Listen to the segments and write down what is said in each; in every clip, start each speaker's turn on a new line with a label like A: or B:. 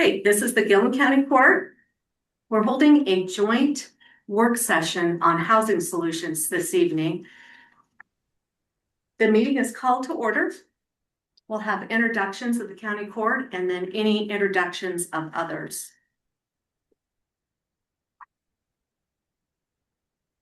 A: Okay, this is the Gilliam County Court. We're holding a joint work session on housing solutions this evening. The meeting is called to order. We'll have introductions of the county court and then any introductions of others.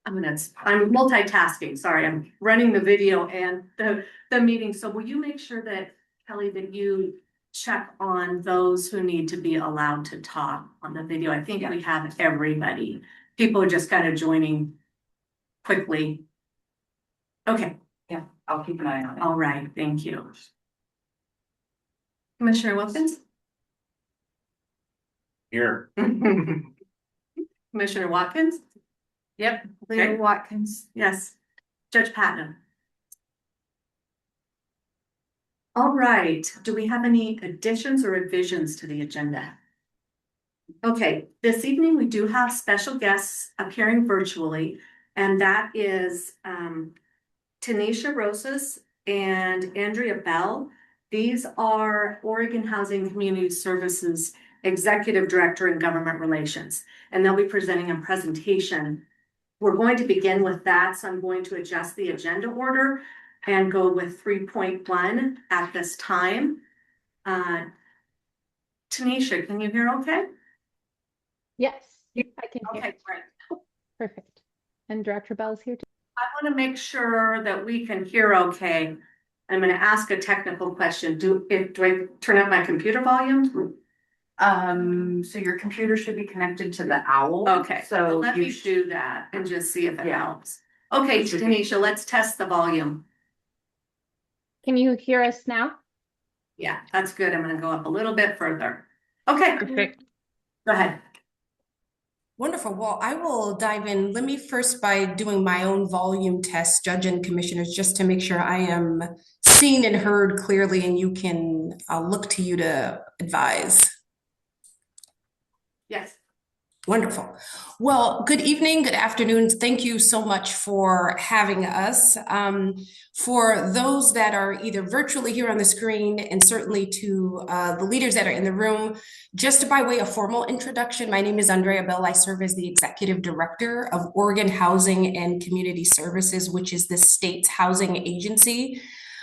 A: I'm multitasking, sorry, I'm running the video and the meeting. So will you make sure that, Kelly, that you check on those who need to be allowed to talk on the video? I think we have everybody. People are just kind of joining quickly. Okay.
B: Yeah, I'll keep an eye on it.
A: All right, thank you. Commissioner Wilkins?
C: Here.
A: Commissioner Watkins?
B: Yep,
A: Okay.
B: Leah Watkins.
A: Yes. Judge Patton? All right, do we have any additions or revisions to the agenda? Okay, this evening we do have special guests appearing virtually, and that is Tanisha Rosas and Andrea Bell. These are Oregon Housing and Community Services Executive Director in Government Relations, and they'll be presenting a presentation. We're going to begin with that, so I'm going to adjust the agenda order and go with 3.1 at this time. Tanisha, can you hear okay?
D: Yes, I can hear.
A: Okay, great.
D: Perfect. And Director Bell is here too.
A: I want to make sure that we can hear okay. I'm going to ask a technical question. Do I turn up my computer volume?
B: So your computer should be connected to the OWL.
A: Okay,
B: So
A: let me do that and just see if it helps. Okay, Tanisha, let's test the volume.
D: Can you hear us now?
A: Yeah, that's good. I'm going to go up a little bit further. Okay,
D: Perfect.
A: Go ahead.
E: Wonderful. Well, I will dive in. Let me first by doing my own volume test, judge and commissioners, just to make sure I am seen and heard clearly, and you can look to you to advise.
A: Yes.
E: Wonderful. Well, good evening, good afternoon. Thank you so much for having us. For those that are either virtually here on the screen and certainly to the leaders that are in the room, just by way of formal introduction, my name is Andrea Bell. I serve as the Executive Director of Oregon Housing and Community Services, which is the state's housing agency.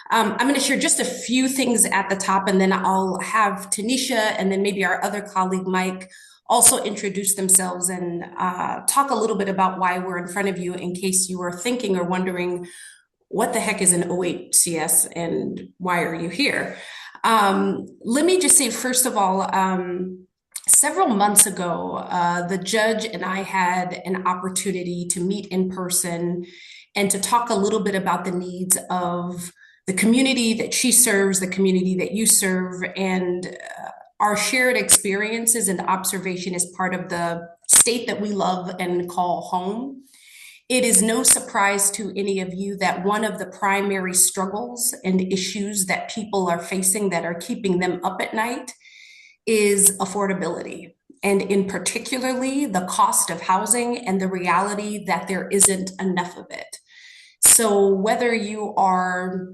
E: I'm going to share just a few things at the top, and then I'll have Tanisha and then maybe our other colleague, Mike, also introduce themselves and talk a little bit about why we're in front of you in case you are thinking or wondering what the heck is an OHCS and why are you here? Let me just say, first of all, several months ago, the judge and I had an opportunity to meet in person and to talk a little bit about the needs of the community that she serves, the community that you serve, and our shared experiences and observation is part of the state that we love and call home. It is no surprise to any of you that one of the primary struggles and issues that people are facing that are keeping them up at night is affordability, and in particularly the cost of housing and the reality that there isn't enough of it. So whether you are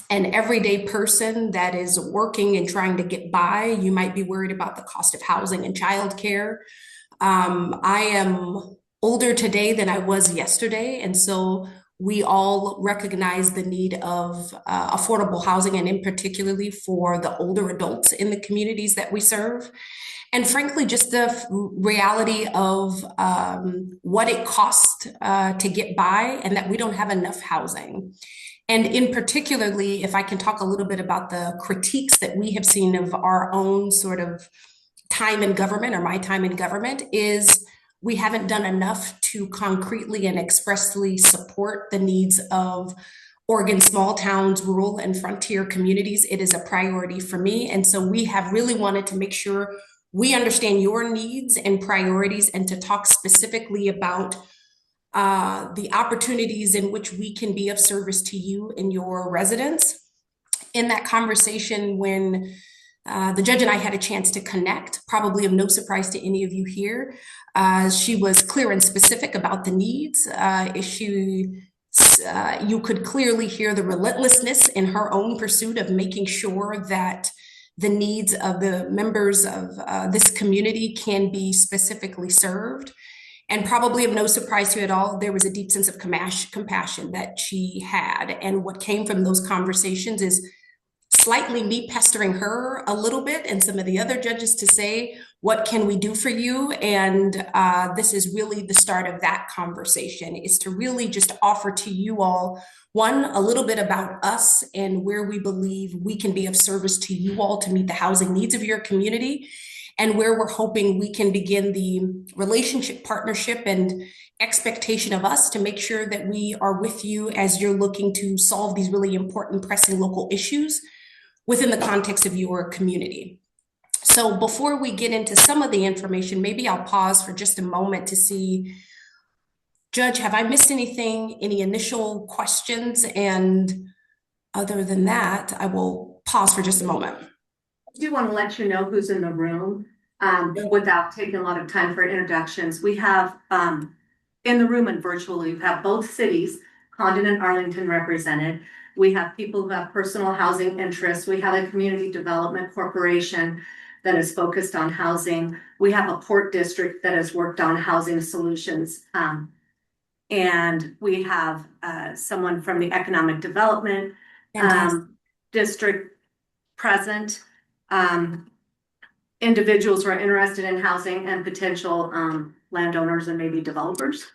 E: an everyday person that is working and trying to get by, you might be worried about the cost of housing and childcare. I am older today than I was yesterday, and so we all recognize the need of affordable housing, and in particularly for the older adults in the communities that we serve. And frankly, just the reality of what it costs to get by and that we don't have enough housing. And in particularly, if I can talk a little bit about the critiques that we have seen of our own sort of time in government, or my time in government, is we haven't done enough to concretely and expressly support the needs of Oregon small towns, rural and frontier communities. It is a priority for me. And so we have really wanted to make sure we understand your needs and priorities, and to talk specifically about the opportunities in which we can be of service to you and your residents. In that conversation, when the judge and I had a chance to connect, probably of no surprise to any of you here, she was clear and specific about the needs. You could clearly hear the relentlessness in her own pursuit of making sure that the needs of the members of this community can be specifically served. And probably of no surprise to you at all, there was a deep sense of compassion that she had. And what came from those conversations is slightly me pestering her a little bit and some of the other judges to say, what can we do for you? And this is really the start of that conversation, is to really just offer to you all, one, a little bit about us and where we believe we can be of service to you all to meet the housing needs of your community, and where we're hoping we can begin the relationship, partnership, and expectation of us to make sure that we are with you as you're looking to solve these really important, pressing local issues within the context of your community. So before we get into some of the information, maybe I'll pause for just a moment to see, Judge, have I missed anything, any initial questions? And other than that, I will pause for just a moment.
A: I do want to let you know who's in the room without taking a lot of time for introductions. We have in the room and virtually, we have both cities, Condon and Arlington, represented. We have people who have personal housing interests. We have a community development corporation that is focused on housing. We have a port district that has worked on housing solutions. And we have someone from the economic development district present. Individuals who are interested in housing and potential landowners and maybe developers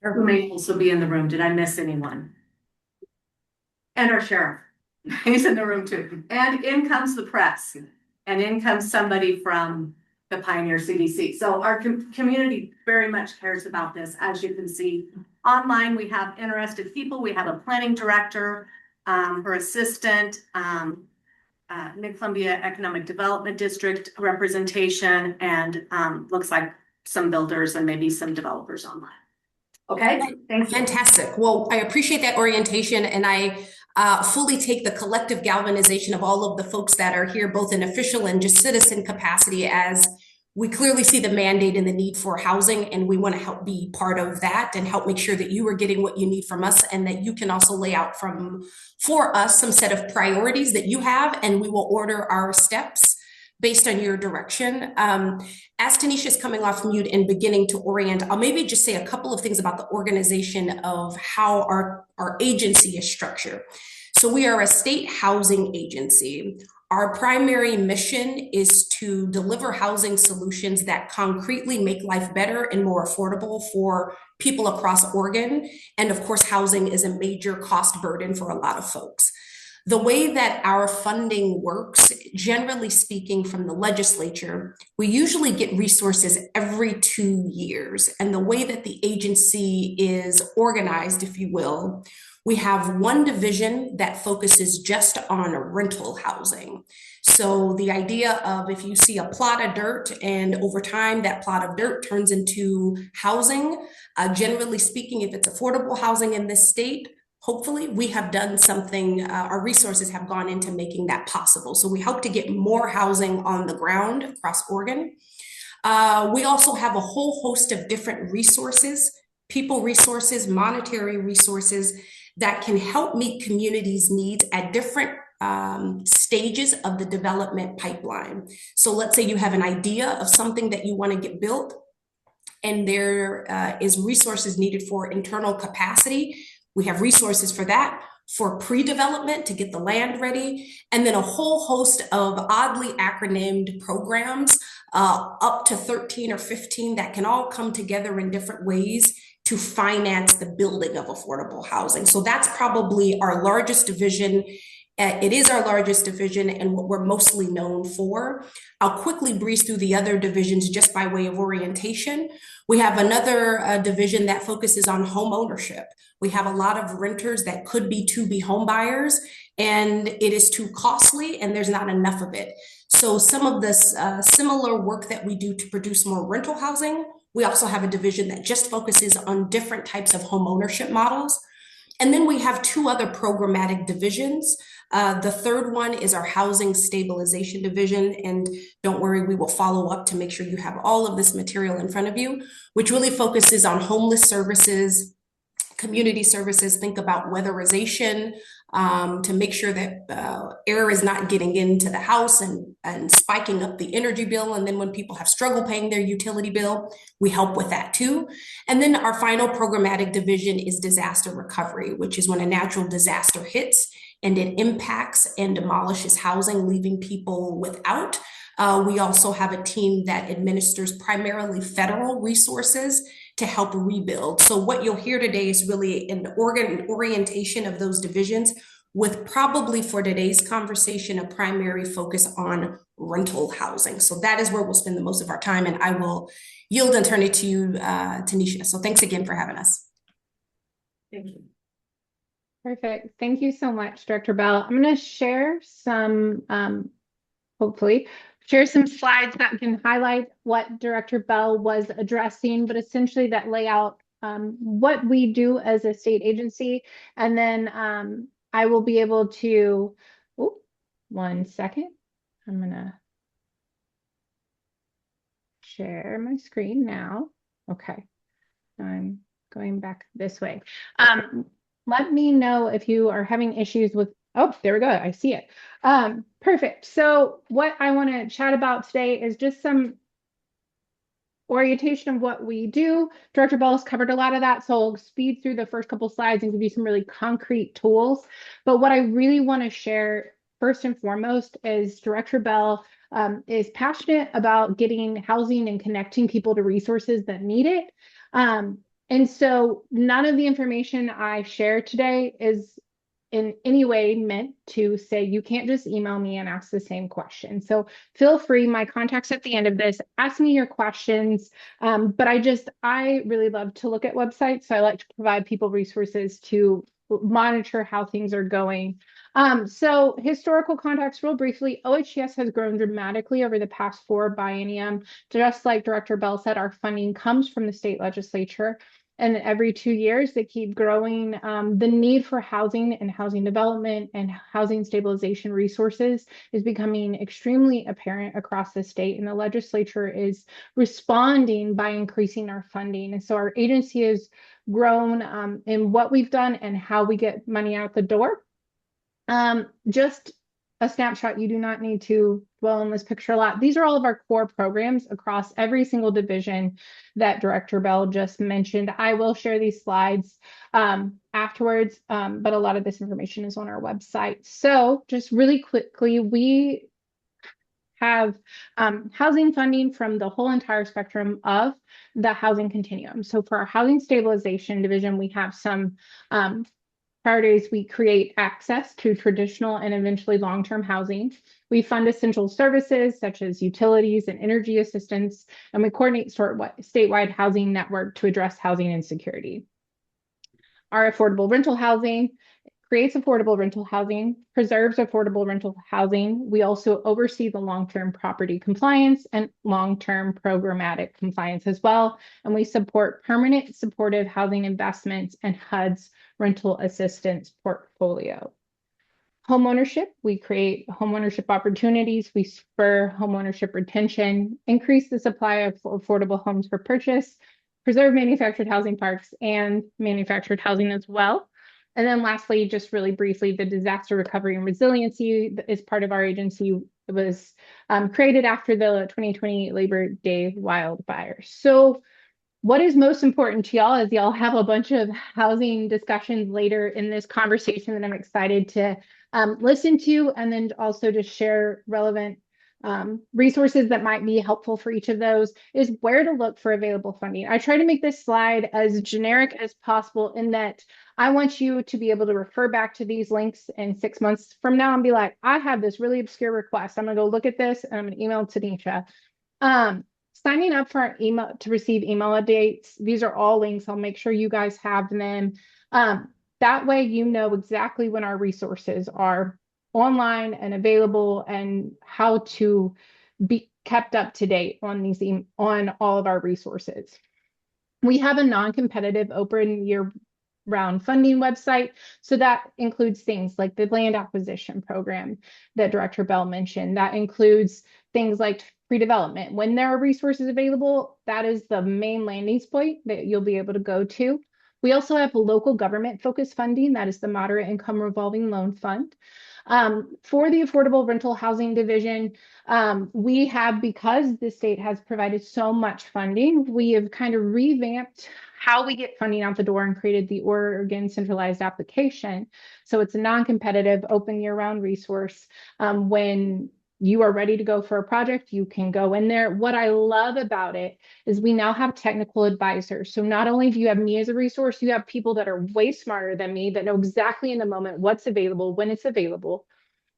A: who may also be in the room. Did I miss anyone? And our sheriff, he's in the room too. And in comes the press, and in comes somebody from the Pioneer CDC. So our community very much cares about this. As you can see online, we have interested people. We have a planning director, her assistant, Mid-Columbia Economic Development District representation, and looks like some builders and maybe some developers online. Okay, thank you.
E: Fantastic. Well, I appreciate that orientation, and I fully take the collective galvanization of all of the folks that are here, both in official and just citizen capacity, as we clearly see the mandate and the need for housing, and we want to help be part of that and help make sure that you are getting what you need from us, and that you can also lay out for us some set of priorities that you have, and we will order our steps based on your direction. As Tanisha's coming off mute and beginning to orient, I'll maybe just say a couple of things about the organization of how our agency is structured. So we are a state housing agency. Our primary mission is to deliver housing solutions that concretely make life better and more affordable for people across Oregon. And of course, housing is a major cost burden for a lot of folks. The way that our funding works, generally speaking, from the legislature, we usually get resources every 2 years. And the way that the agency is organized, if you will, we have one division that focuses just on rental housing. So the idea of, if you see a plot of dirt and over time that plot of dirt turns into housing, generally speaking, if it's affordable housing in this state, hopefully we have done something, our resources have gone into making that possible. So we hope to get more housing on the ground across Oregon. We also have a whole host of different resources, people resources, monetary resources that can help meet communities' needs at different stages of the development pipeline. So let's say you have an idea of something that you want to get built, and there is resources needed for internal capacity. We have resources for that, for pre-development to get the land ready, and then a whole host of oddly acronymed programs, up to 13 or 15, that can all come together in different ways to finance the building of affordable housing. So that's probably our largest division. It is our largest division and what we're mostly known for. I'll quickly breeze through the other divisions just by way of orientation. We have another division that focuses on home ownership. We have a lot of renters that could be to-be home buyers, and it is too costly and there's not enough of it. So some of this similar work that we do to produce more rental housing, we also have a division that just focuses on different types of home ownership models. And then we have two other programmatic divisions. The third one is our housing stabilization division. And don't worry, we will follow up to make sure you have all of this material in front of you, which really focuses on homeless services, community services. Think about weatherization, to make sure that air is not getting into the house and spiking up the energy bill. And then when people have struggle paying their utility bill, we help with that too. And then our final programmatic division is disaster recovery, which is when a natural disaster hits and it impacts and demolishes housing, leaving people without. We also have a team that administers primarily federal resources to help rebuild. So what you'll hear today is really an orientation of those divisions, with probably for today's conversation, a primary focus on rental housing. So that is where we'll spend the most of our time, and I will yield and turn it to you, Tanisha. So thanks again for having us.
A: Thank you.
D: Perfect. Thank you so much, Director Bell. I'm going to share some, hopefully, share some slides that can highlight what Director Bell was addressing, but essentially that lay out what we do as a state agency. And then I will be able to, oh, 1 second. I'm going to share my screen now. Okay. I'm going back this way. Let me know if you are having issues with, oh, there we go. I see it. Perfect. So what I want to chat about today is just some orientation of what we do. Director Bell has covered a lot of that, so I'll speed through the first couple slides and give you some really concrete tools. But what I really want to share first and foremost is Director Bell is passionate about getting housing and connecting people to resources that need it. And so none of the information I share today is in any way meant to say you can't just email me and ask the same question. So feel free, my contact's at the end of this, ask me your questions. But I really love to look at websites. So I like to provide people resources to monitor how things are going. So historical context, real briefly, OHCS has grown dramatically over the past 4 biennium. Just like Director Bell said, our funding comes from the state legislature. And every 2 years, they keep growing. The need for housing and housing development and housing stabilization resources is becoming extremely apparent across the state. And the legislature is responding by increasing our funding. And so our agency has grown in what we've done and how we get money out the door. Just a snapshot, you do not need to dwell on this picture a lot. These are all of our core programs across every single division that Director Bell just mentioned. I will share these slides afterwards, but a lot of this information is on our website. So just really quickly, we have housing funding from the whole entire spectrum of the housing continuum. So for our housing stabilization division, we have some priorities. We create access to traditional and eventually long-term housing. We fund essential services such as utilities and energy assistance, and we coordinate statewide housing network to address housing insecurity. Our affordable rental housing creates affordable rental housing, preserves affordable rental housing. We also oversee the long-term property compliance and long-term programmatic compliance as well. And we support permanent supportive housing investments and HUD's rental assistance portfolio. Homeownership, we create homeownership opportunities, we spur homeownership retention, increase the supply of affordable homes for purchase, preserve manufactured housing parks and manufactured housing as well. And then lastly, just really briefly, the disaster recovery and resiliency is part of our agency. It was created after the 2020 Labor Day wildfires. So what is most important to y'all is y'all have a bunch of housing discussions later in this conversation that I'm excited to listen to, and then also to share relevant resources that might be helpful for each of those, is where to look for available funding. I try to make this slide as generic as possible in that I want you to be able to refer back to these links in 6 months from now and be like, I have this really obscure request. I'm gonna go look at this and I'm gonna email Tanisha. Signing up for our email to receive email updates. These are all links. I'll make sure you guys have them. That way you know exactly when our resources are online and available and how to be kept up to date on these on all of our resources. We have a non-competitive open year-round funding website. So that includes things like the land acquisition program that Director Bell mentioned. That includes things like pre-development. When there are resources available, that is the main landing point that you'll be able to go to. We also have local government focused funding, that is the Moderate Income Revolving Loan Fund. For the Affordable Rental Housing Division, we have, because the state has provided so much funding, we have kind of revamped how we get funding out the door and created the Oregon centralized application. So it's a non-competitive, open year-round resource. When you are ready to go for a project, you can go in there. What I love about it is we now have technical advisors. So not only do you have me as a resource, you have people that are way smarter than me that know exactly in the moment what's available, when it's available.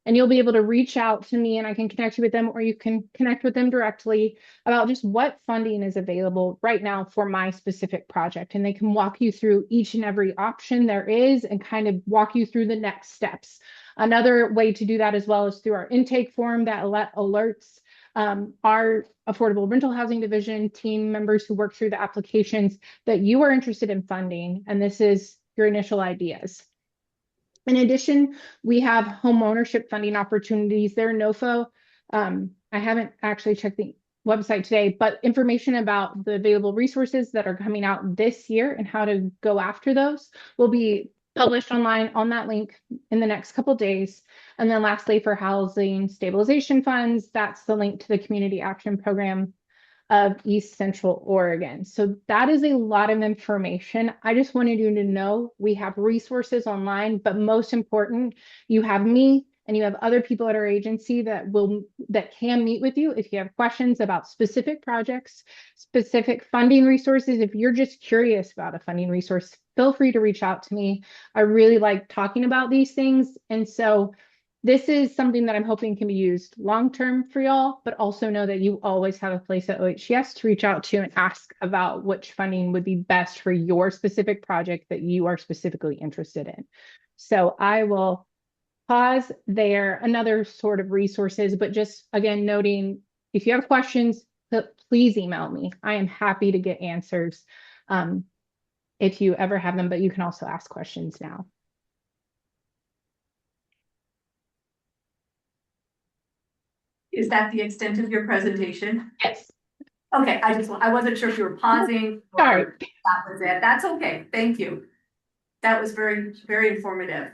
D: And you'll be able to reach out to me and I can connect you with them, or you can connect with them directly about just what funding is available right now for my specific project. And they can walk you through each and every option there is and kind of walk you through the next steps. Another way to do that as well is through our intake form that alerts our Affordable Rental Housing Division team members who work through the applications that you are interested in funding. And this is your initial ideas. In addition, we have home ownership funding opportunities. They're NOFO. I haven't actually checked the website today, but information about the available resources that are coming out this year and how to go after those will be published online on that link in the next couple of days. And then lastly, for housing stabilization funds, that's the link to the Community Action Program of East Central Oregon. So that is a lot of information. I just wanted you to know we have resources online, but most important, you have me and you have other people at our agency that can meet with you if you have questions about specific projects, specific funding resources. If you're just curious about a funding resource, feel free to reach out to me. I really like talking about these things. And so this is something that I'm hoping can be used long-term for y'all, but also know that you always have a place at OHCS to reach out to and ask about which funding would be best for your specific project that you are specifically interested in. So I will pause there. Another sort of resources, but just again, noting if you have questions, please email me. I am happy to get answers if you ever have them, but you can also ask questions now.
A: Is that the extent of your presentation?
D: Yes.
A: Okay, I wasn't sure if you were pausing or
D: Sorry.
A: that was it. That's okay. Thank you. That was very, very informative.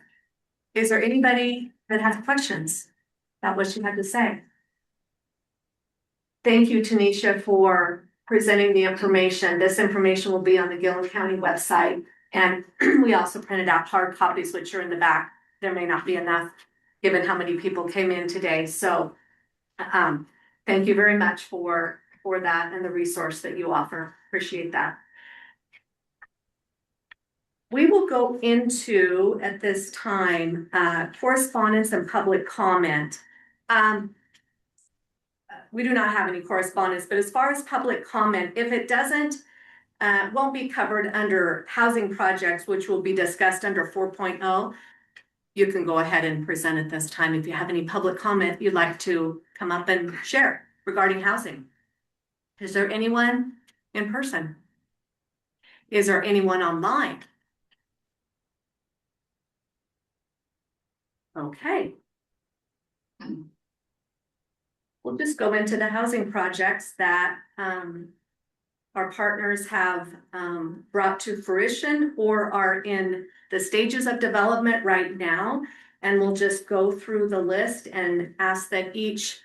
A: Is there anybody that has questions about what you had to say? Thank you, Tanisha, for presenting the information. This information will be on the Gilliam County website. And we also printed out hard copies, which are in the back. There may not be enough given how many people came in today. So thank you very much for that and the resource that you offer. Appreciate that. We will go into, at this time, correspondence and public comment. We do not have any correspondence, but as far as public comment, if it doesn't, won't be covered under housing projects, which will be discussed under 4.0, you can go ahead and present at this time if you have any public comment you'd like to come up and share regarding housing. Is there anyone in person? Is there anyone online? Okay. We'll just go into the housing projects that our partners have brought to fruition or are in the stages of development right now. And we'll just go through the list and ask that each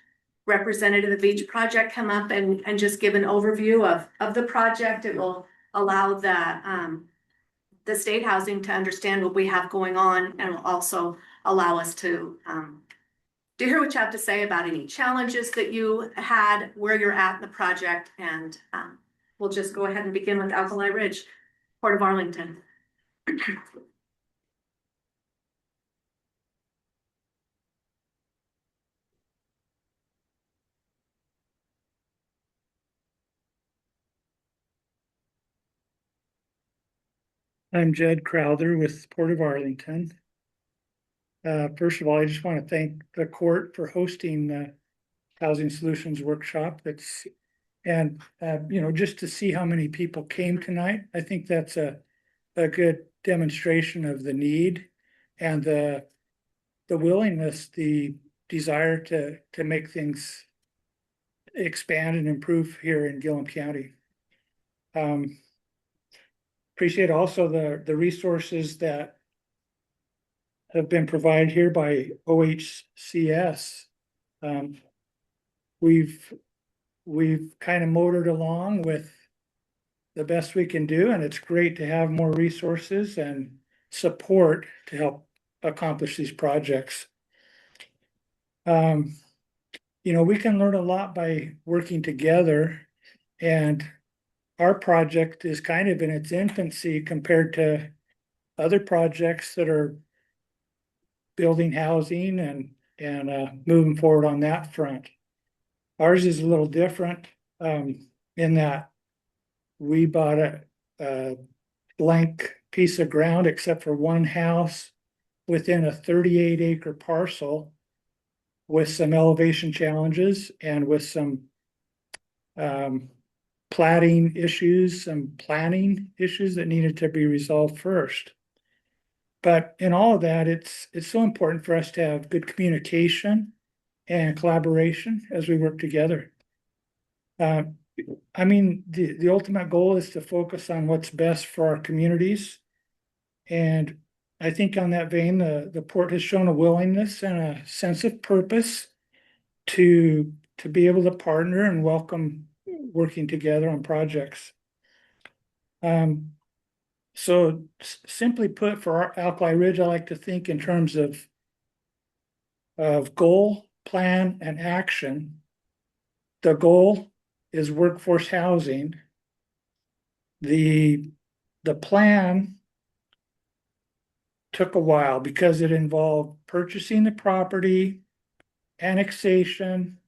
A: representative of each project come up and just give an overview of the project. It will allow the state housing to understand what we have going on, and will also allow us to hear what you have to say about any challenges that you had, where you're at in the project, and we'll just go ahead and begin with Alkali Ridge, Port of Arlington.
C: I'm Jed Crowther with Port of Arlington. First of all, I just want to thank the court for hosting the Housing Solutions Workshop. Just to see how many people came tonight, I think that's a good demonstration of the need and the willingness, the desire to make things expand and improve here in Gilliam County. appreciate also the resources that have been provided here by OHCS. Um, we've kind of motored along with the best we can do, and it's great to have more resources and support to help accomplish these projects. We can learn a lot by working together, and our project is kind of in its infancy compared to other projects that are building housing and moving forward on that front. Ours is a little different in that we bought a blank piece of ground except for one house within a 38-acre parcel with some elevation challenges and with some platting issues, some planning issues that needed to be resolved first. But in all of that, it's so important for us to have good communication and collaboration as we work together. The ultimate goal is to focus on what's best for our communities. And I think on that vein, the port has shown a willingness and a sense of purpose to be able to partner and welcome working together on projects. So simply put, for our Alkali Ridge, I like to think in terms of goal, plan, and action. The goal is workforce housing. The plan took a while because it involved purchasing the property, annexation,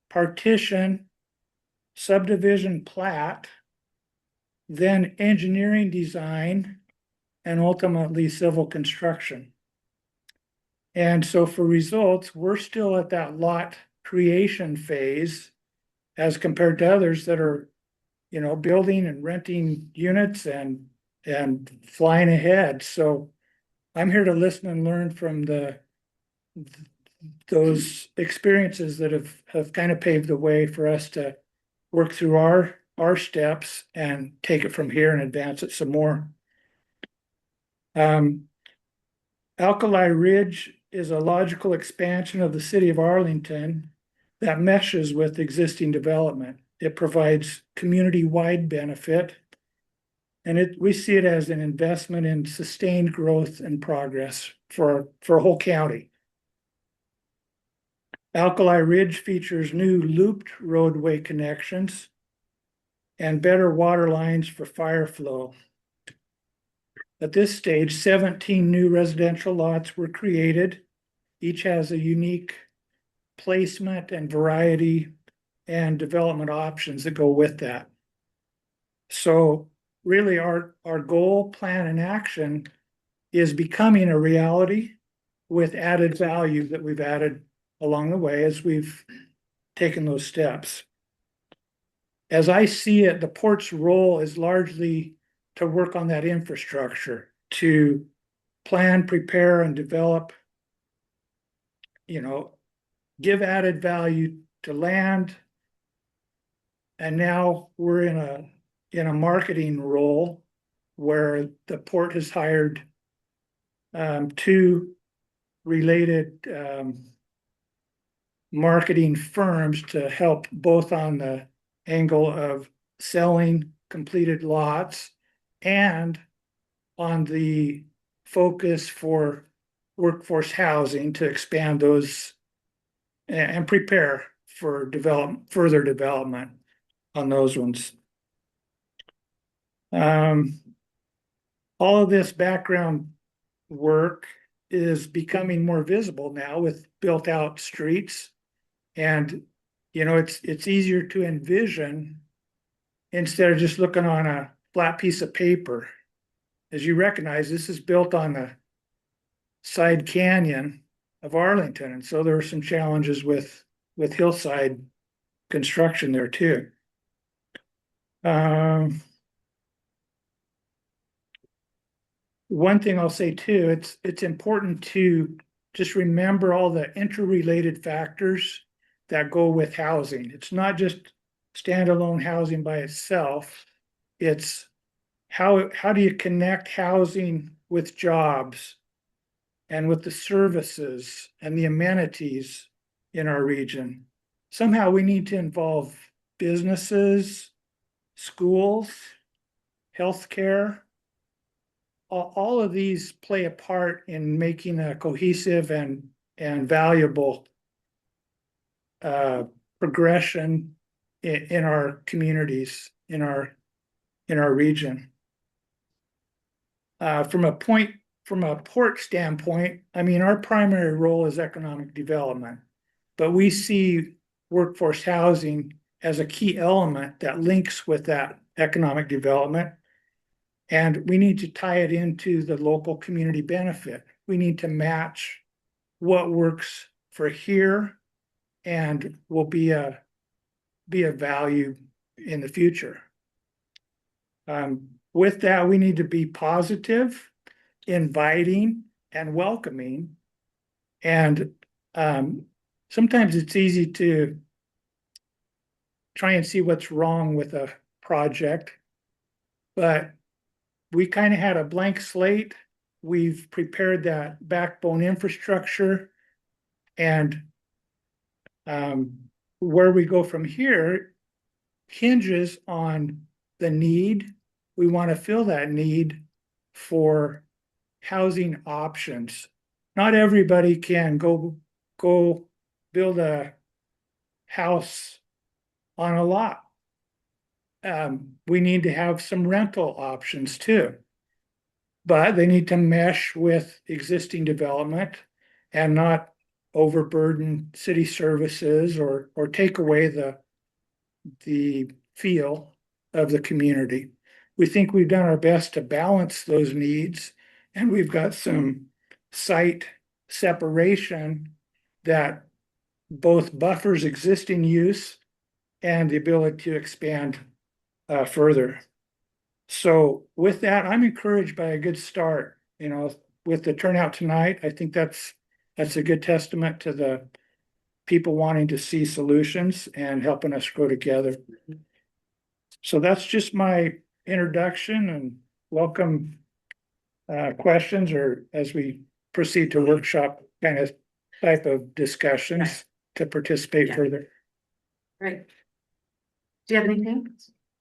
C: partition, subdivision plat, then engineering design, and ultimately civil construction. And so for results, we're still at that lot creation phase as compared to others that are, building and renting units and flying ahead. So I'm here to listen and learn from those experiences that have kind of paved the way for us to work through our steps and take it from here and advance it some more. Alkali Ridge is a logical expansion of the city of Arlington that meshes with existing development. It provides community-wide benefit, and we see it as an investment in sustained growth and progress for a whole county. Alkali Ridge features new looped roadway connections and better water lines for fire flow. At this stage, 17 new residential lots were created. Each has a unique placement and variety and development options that go with that. So really our goal, plan, and action is becoming a reality with added value that we've added along the way as we've taken those steps. As I see it, the port's role is largely to work on that infrastructure, to plan, prepare, and develop, give added value to land. And now we're in a marketing role where the port has hired two related marketing firms to help both on the angle of selling completed lots and on the focus for workforce housing to expand those and prepare for further development on those ones. All of this background work is becoming more visible now with built out streets, and it's easier to envision instead of just looking on a flat piece of paper. As you recognize, this is built on the side canyon of Arlington, and so there are some challenges with hillside construction there too. One thing I'll say too, it's important to just remember all the interrelated factors that go with housing. It's not just standalone housing by itself. It's how do you connect housing with jobs and with the services and the amenities in our region? Somehow we need to involve businesses, schools, healthcare. All of these play a part in making a cohesive and valuable progression in our communities, in our region. From a port standpoint, I mean, our primary role is economic development, but we see workforce housing as a key element that links with that economic development. And we need to tie it into the local community benefit. We need to match what works for here and will be a value in the future. With that, we need to be positive, inviting, and welcoming. And sometimes it's easy to try and see what's wrong with a project, but we kind of had a blank slate. We've prepared that backbone infrastructure, and where we go from here hinges on the need. We want to fill that need for housing options. Not everybody can go build a house on a lot. We need to have some rental options too, but they need to mesh with existing development and not overburden city services or take away the feel of the community. We think we've done our best to balance those needs, and we've got some site separation that both buffers existing use and the ability to expand further. So with that, I'm encouraged by a good start, with the turnout tonight. I think that's a good testament to the people wanting to see solutions and helping us grow together. So that's just my introduction, and welcome questions or as we proceed to workshop kind of type of discussions
A: Right.
C: to participate
A: Yeah.
C: further.
A: Right. Do you have anything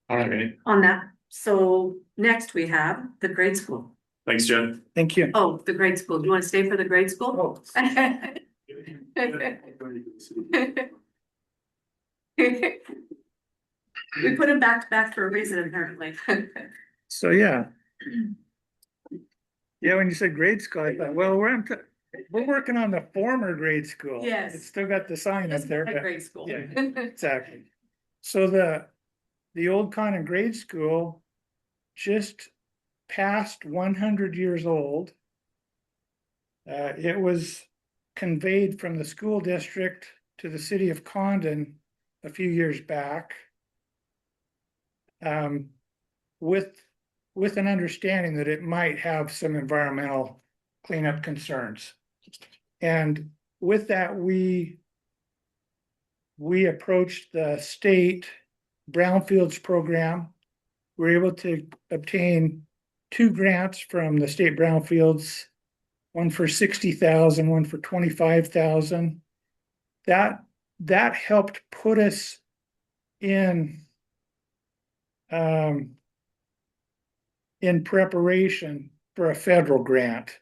F: All right,
A: on that? So next we have the grade school.
F: thanks, Jen.
C: Thank you.
A: Oh, the grade school. Do you want to stay for the grade school? We put them back to back for a reason, apparently.
C: So, yeah. Yeah, when you said grade school, I thought, well, we're working on the former grade school.
A: Yes.
C: It's still got the sign up
A: It's
C: there,
A: not
C: but
A: grade school.
C: yeah. Exactly. So the old Condon grade school just past 100 years old. It was conveyed from the school district to the city of Condon a few years back. With an understanding that it might have some environmental cleanup concerns. And with that, we approached the state brownfields program. We were able to obtain 2 grants from the state brownfields, one for 60,000, one for 25,000. That helped put us in preparation for a federal grant,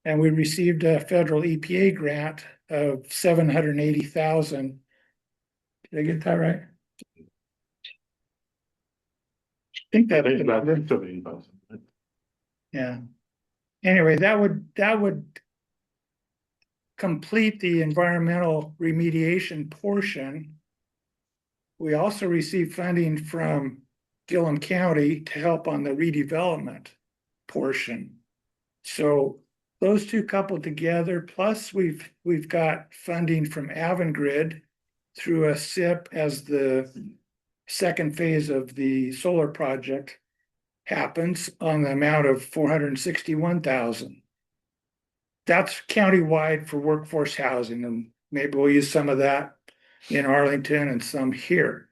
C: and we received a federal EPA grant of 780,000. Did I get that right? I think that is about it. Yeah. Anyway, that would complete the environmental remediation portion. We also received funding from Gilliam County to help on the redevelopment portion. So those two coupled together, plus we've got funding from Avangrid through a SIP as the second phase of the solar project happens on the amount of 461,000. That's countywide for workforce housing, and maybe we'll use some of that in Arlington and some here.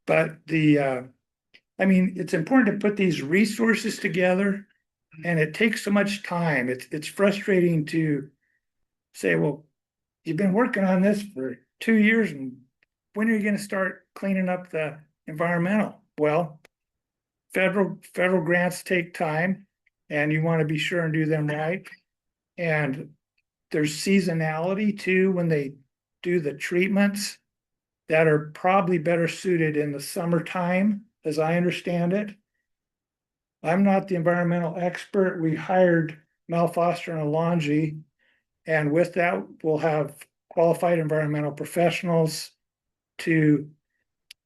C: But the I mean, it's important to put these resources together, and it takes so much time. It's frustrating to say, well, you've been working on this for 2 years, and when are you gonna start cleaning up the environmental? Well, federal grants take time, and you want to be sure and do them right. And there's seasonality too, when they do the treatments that are probably better suited in the summertime, as I understand it. I'm not the environmental expert. We hired Mel Foster and Alonji, and with that, we'll have qualified environmental professionals to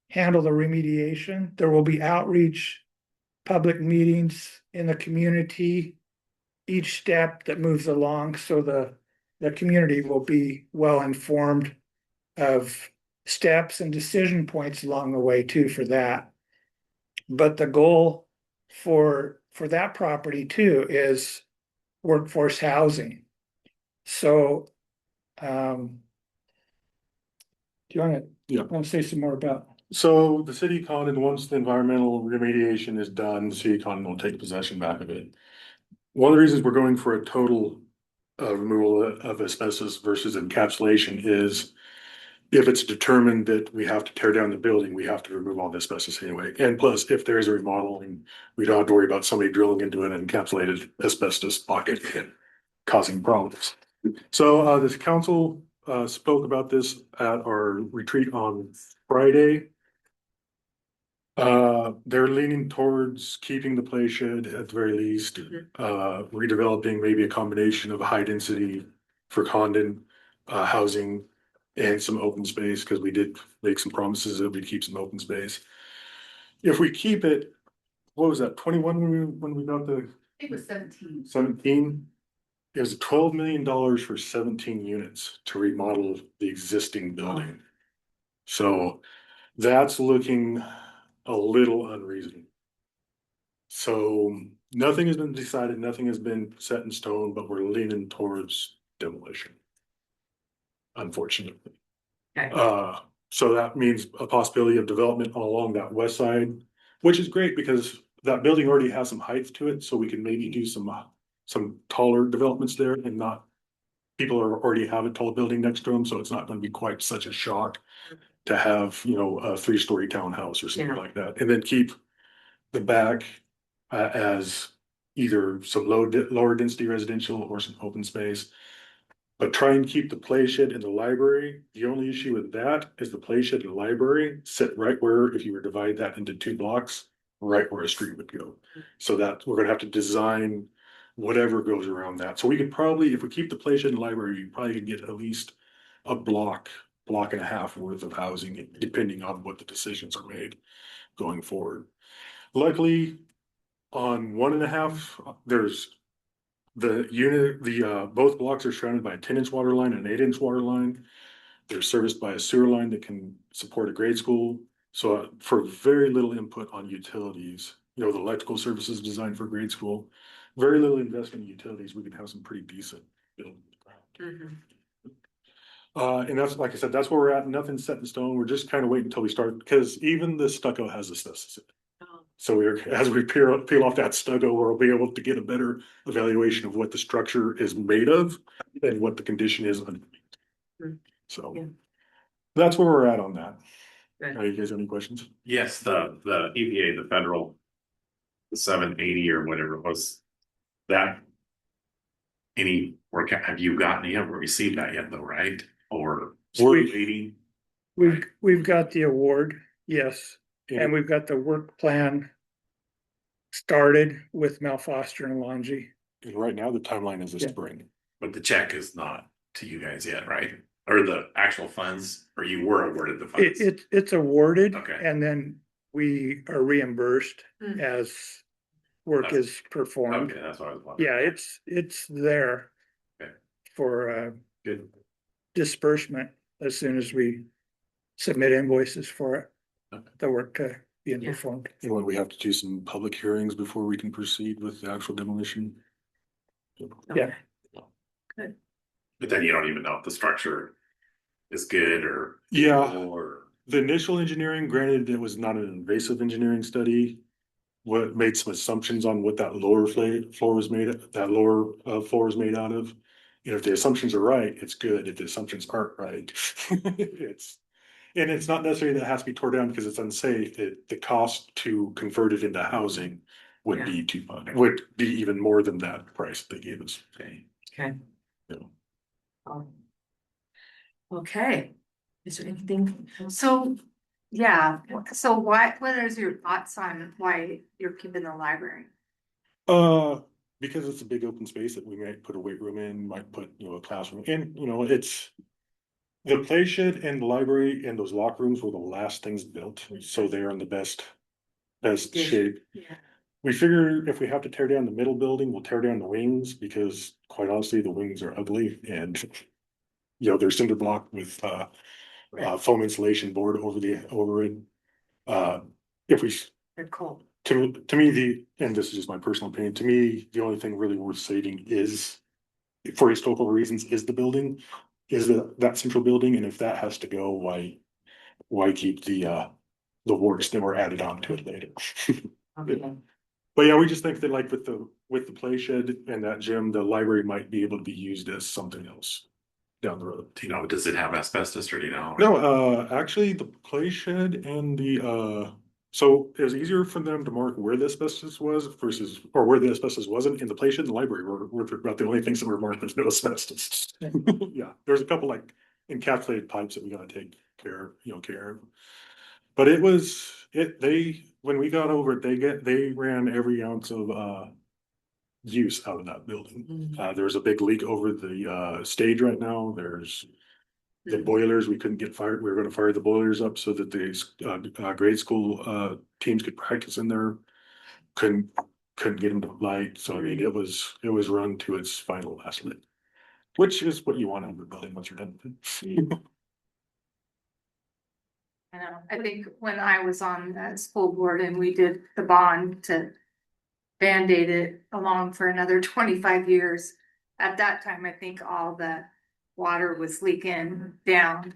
C: handle the remediation. There will be outreach, public meetings in the community, each step that moves along, so the community will be well informed of steps and decision points along the way too for that. But the goal for that property too is workforce housing. So do you want to say some more about?
G: So the city of Condon, once the environmental remediation is done, the city of Condon will take possession back of it. One of the reasons we're going for a total removal of asbestos versus encapsulation is if it's determined that we have to tear down the building, we have to remove all the asbestos anyway. And plus, if there is a remodeling, we don't have to worry about somebody drilling into an encapsulated asbestos pocket and causing problems. So this council spoke about this at our retreat on Friday. They're leaning towards keeping the play shed at the very least, redeveloping maybe a combination of high density for Condon housing and some open space, because we did make some promises that we'd keep some open space. If we keep it, what was that, 21 when we got the
B: It was 17.
G: 17? It was $12 million for 17 units to remodel the existing building. So that's looking a little unreasonable. So nothing has been decided, nothing has been set in stone, but we're leaning towards demolition. Unfortunately.
B: Okay.
G: So that means a possibility of development along that west side, which is great because that building already has some height to it, so we can maybe do some taller developments there and not. People already have a tall building next to them, so it's not gonna be quite such a shock to have, you know, a 3-story townhouse or something like that, and then keep the back as either some lower density residential or some open space. But try and keep the play shed in the library. The only issue with that is the play shed in the library sit right where, if you were to divide that into 2 blocks, right where a street would go. So that we're gonna have to design whatever goes around that. So we could probably, if we keep the play shed in the library, you probably could get at least a block and a half worth of housing, depending on what the decisions are made going forward. Luckily, on 1.5, there's the unit, both blocks are surrounded by a 10-inch water line and an 8-inch water line. They're serviced by a sewer line that can support a grade school. So for very little input on utilities, you know, the electrical services designed for grade school, very little investment in utilities, we can have some pretty decent buildings. And that's, like I said, that's where we're at. Nothing's set in stone. We're just kind of waiting until we start, because even the stucco has asbestos in it. So as we peel off that stucco, we'll be able to get a better evaluation of what the structure is made of and what the condition is underneath. So that's where we're at on that. Are you guys have any questions?
F: Yes, the EPA, the federal, the 780 or whatever it was, that any work, have you gotten, you haven't received that yet though, right? Or waiting?
C: We've got the award, yes, and we've got the work plan started with Mel Foster and Alonji.
G: And right now, the timeline is this spring.
F: But the check is not to you guys yet, right? Or the actual funds, or you were awarded the funds?
C: It's awarded,
F: Okay.
C: and then we are reimbursed as work is performed.
F: Okay, that's what I was wondering.
C: Yeah, it's there for
F: Good.
C: disbursement as soon as we submit invoices for it. The work being performed.
G: And when we have to do some public hearings before we can proceed with the actual demolition.
C: Yeah.
F: But then you don't even know if the structure is good or.
G: Yeah.
F: Or
G: The initial engineering, granted, it was not an invasive engineering study. What made some assumptions on what that lower floor was made, that lower floor was made out of. And if the assumptions are right, it's good. If the assumptions aren't right, and it's not necessarily that it has to be torn down because it's unsafe. The cost to convert it into housing would be too much, would be even more than that price they gave us.
A: Okay.
G: Yeah.
A: Okay. Is there anything? So, yeah, so what is your thoughts on why you're keeping the library?
G: Because it's a big open space that we might put a weight room in, might put, a classroom in, it's. The play shed and the library and those locker rooms were the last things built, so they're in the best shape.
A: Yeah.
G: We figure if we have to tear down the middle building, we'll tear down the wings, because quite honestly, the wings are ugly and. They're cinder block with foam insulation board over it. If we,
A: They're cold.
G: to me, and this is just my personal opinion, to me, the only thing really worth saving is, for historical reasons, is the building, is that central building, and if that has to go, why keep the warts that were added on to it later?
A: Okay.
G: But yeah, we just think that like with the play shed and that gym, the library might be able to be used as something else down the road.
F: Does it have asbestos or
G: No, actually the play shed and so it was easier for them to mark where the asbestos was or where the asbestos wasn't. In the play shed and the library were about the only things that were marked with no asbestos. Yeah, there's a couple like encapsulated pipes that we gotta take care of. But when we got over it, they ran every ounce of use out of that building. There's a big leak over the stage right now. There's the boilers, we couldn't get fired. We were gonna fire the boilers up so that the grade school teams could practice in there. Couldn't get them to light. So I mean, it was run to its final last lit, which is what you want out of a building once you're done with it.
A: I know. I think when I was on the school board and we did the bond to Band-Aid it along for another 25 years. At that time, I think all the water was leaking down,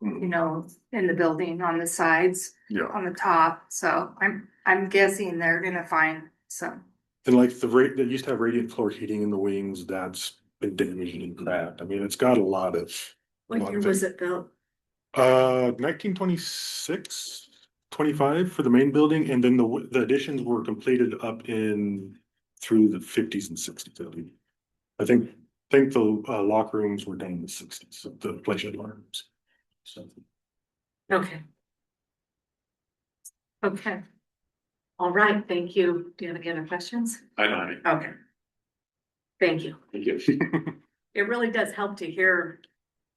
A: in the building on the sides, on the top. So I'm guessing they're gonna find some.
G: And like that used to have radiant floor heating in the wings, that's been damaged and cracked. I mean, it's got a lot of.
A: What year was it built?
G: 1926, 25 for the main building, and then the additions were completed up through the 50s and 60s. I think the locker rooms were done in the 60s, the play shed locker rooms. So.
A: Okay. Okay. All right, thank you. Do you have any other questions?
F: I don't have any.
A: Okay. Thank you.
F: Thank you.
A: It really does help to hear,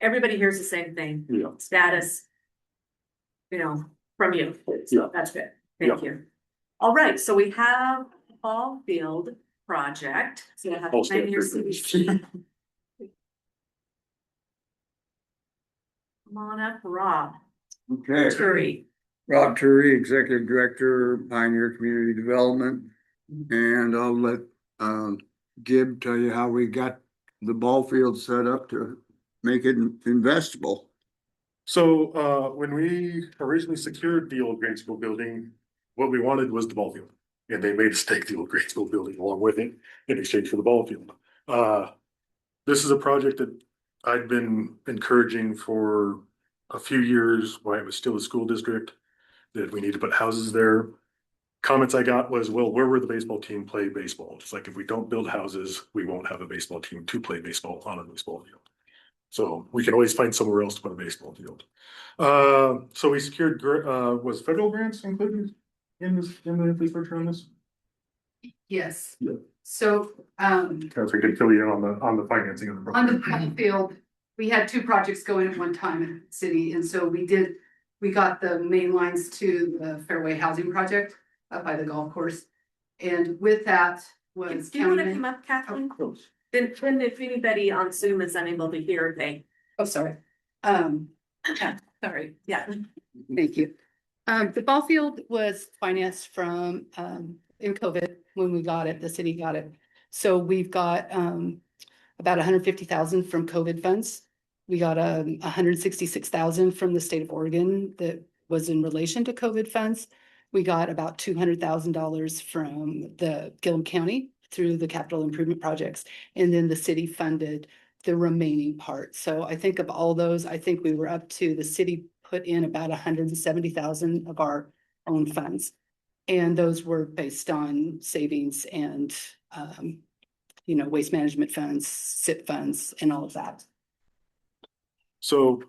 A: everybody hears the same thing.
G: Yeah.
A: Status, from you. So that's good. Thank you. All right, so we have a ball field project. So you have to plan your CBC. Come on up, Rob.
H: Okay,
A: Turi.
H: Rob Turi, Executive Director, Pioneer Community Development. And I'll let Gib tell you how we got the ball field set up to make it investable.
G: So when we originally secured the old grade school building, what we wanted was the ball field. And they made us take the old grade school building along with it in exchange for the ball field. This is a project that I'd been encouraging for a few years while it was still a school district, that we need to put houses there. Comments I got was, well, where will the baseball team play baseball? It's like, if we don't build houses, we won't have a baseball team to play baseball on a baseball field. So we can always find somewhere else to put a baseball field. So we secured, was federal grants included in the research on this?
B: Yes.
G: Yeah.
B: So,
G: Because we could fill you in on the financing of the
B: on the
G: project.
B: field, we had two projects going at one time in the city, and so we got the main lines to the Fairway Housing Project up by the golf course. And with that was.
A: Do you want to come up, Kathleen? Then if anybody on Zoom is unable to hear,
B: Oh, sorry. Sorry.
A: Yeah.
B: Thank you. The ball field was financed from, in COVID when we got it, the city got it. So we've got, about 150,000 from COVID funds. We got 166,000 from the state of Oregon that was in relation to COVID funds. We got about $200,000 from the Gilliam County through the capital improvement projects. And then the city funded the remaining part. So I think of all those, I think we were up to, the city put in about 170,000 of our own funds. And those were based on savings and, waste management funds, SIP funds, and all of that.
G: So,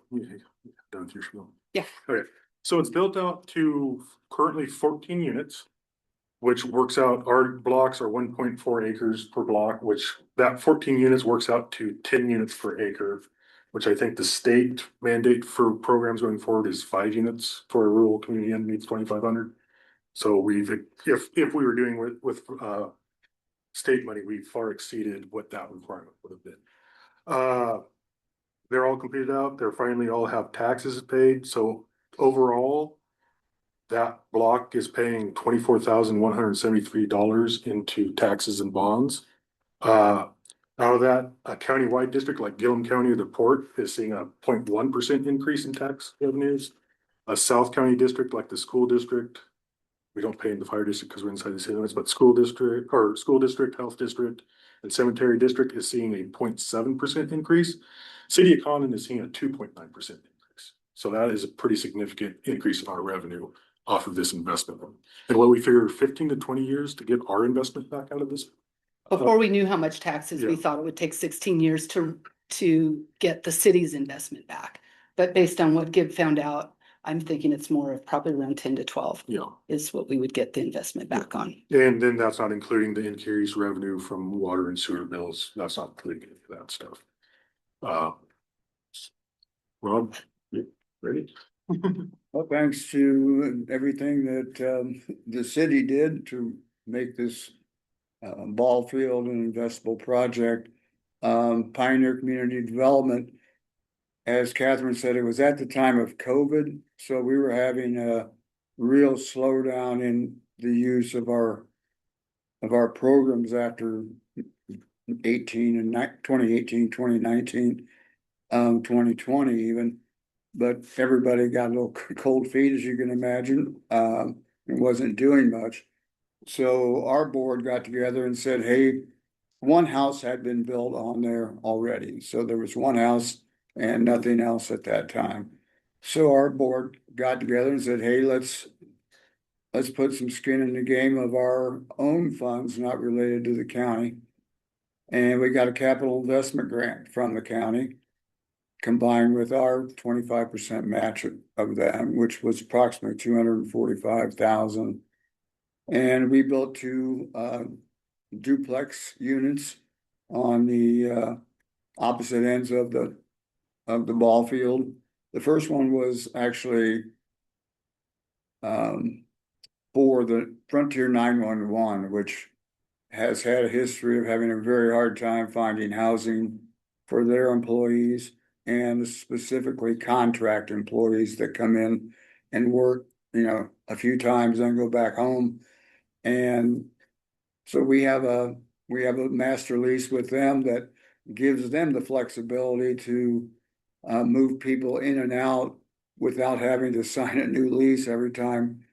G: done with your spiel.
B: Yeah.
G: Okay, so it's built out to currently 14 units, which works out, our blocks are 1.4 acres per block, which that 14 units works out to 10 units per acre, which I think the state mandate for programs going forward is 5 units for a rural community and needs 2,500. So if we were doing with state money, we far exceeded what that requirement would have been. They're all completed out. They're finally all have taxes paid. So overall, that block is paying $24,173 into taxes and bonds. Out of that, a countywide district like Gilliam County or the Port is seeing a 0.1% increase in tax revenues. A South County district like the school district, we don't pay in the fire district because we're inside the city limits, but school district, health district, and cemetery district is seeing a 0.7% increase. City of Condon is seeing a 2.9% increase. So that is a pretty significant increase in our revenue off of this investment. And what we figure 15 to 20 years to get our investment back out of this.
B: Before we knew how much taxes, we
G: Yeah.
B: thought it would take 16 years to get the city's investment back. But based on what Gib found out, I'm thinking it's more of probably around 10 to 12
G: Yeah.
B: is what we would get the investment back on.
G: And then that's not including the increased revenue from water and sewer bills. That's not including that stuff. Rob, you ready?
H: Well, thanks to everything that the city did to make this ball field an investable project. Pioneer Community Development, as Catherine said, it was at the time of COVID, so we were having a real slowdown in the use of our programs after 2018, 2019, 2020 even. But everybody got a little cold feet, as you can imagine. It wasn't doing much. So our board got together and said, hey, one house had been built on there already. So there was one house and nothing else at that time. So our board got together and said, hey, let's put some skin in the game of our own funds, not related to the county. And we got a capital investment grant from the county, combined with our 25% match of that, which was approximately 245,000. And we built 2 duplex units on the opposite ends of the ball field. The first one was actually for the Frontier 911, which has had a history of having a very hard time finding housing for their employees, and specifically contract employees that come in and work, a few times and go back home. And so we have a master lease with them that gives them the flexibility to move people in and out without having to sign a new lease every time,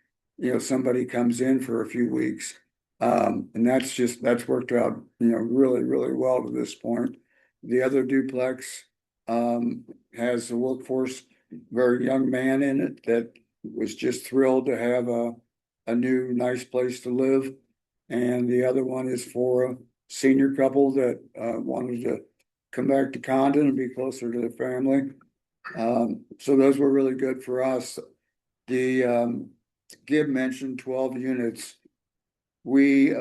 H: somebody comes in for a few weeks. And that's worked out, really, really well to this point. The other duplex has a workforce, very young man in it that was just thrilled to have a new nice place to live. And the other one is for a senior couple that wanted to come back to Condon and be closer to the family. So those were really good for us. The Gib mentioned 12 units. We,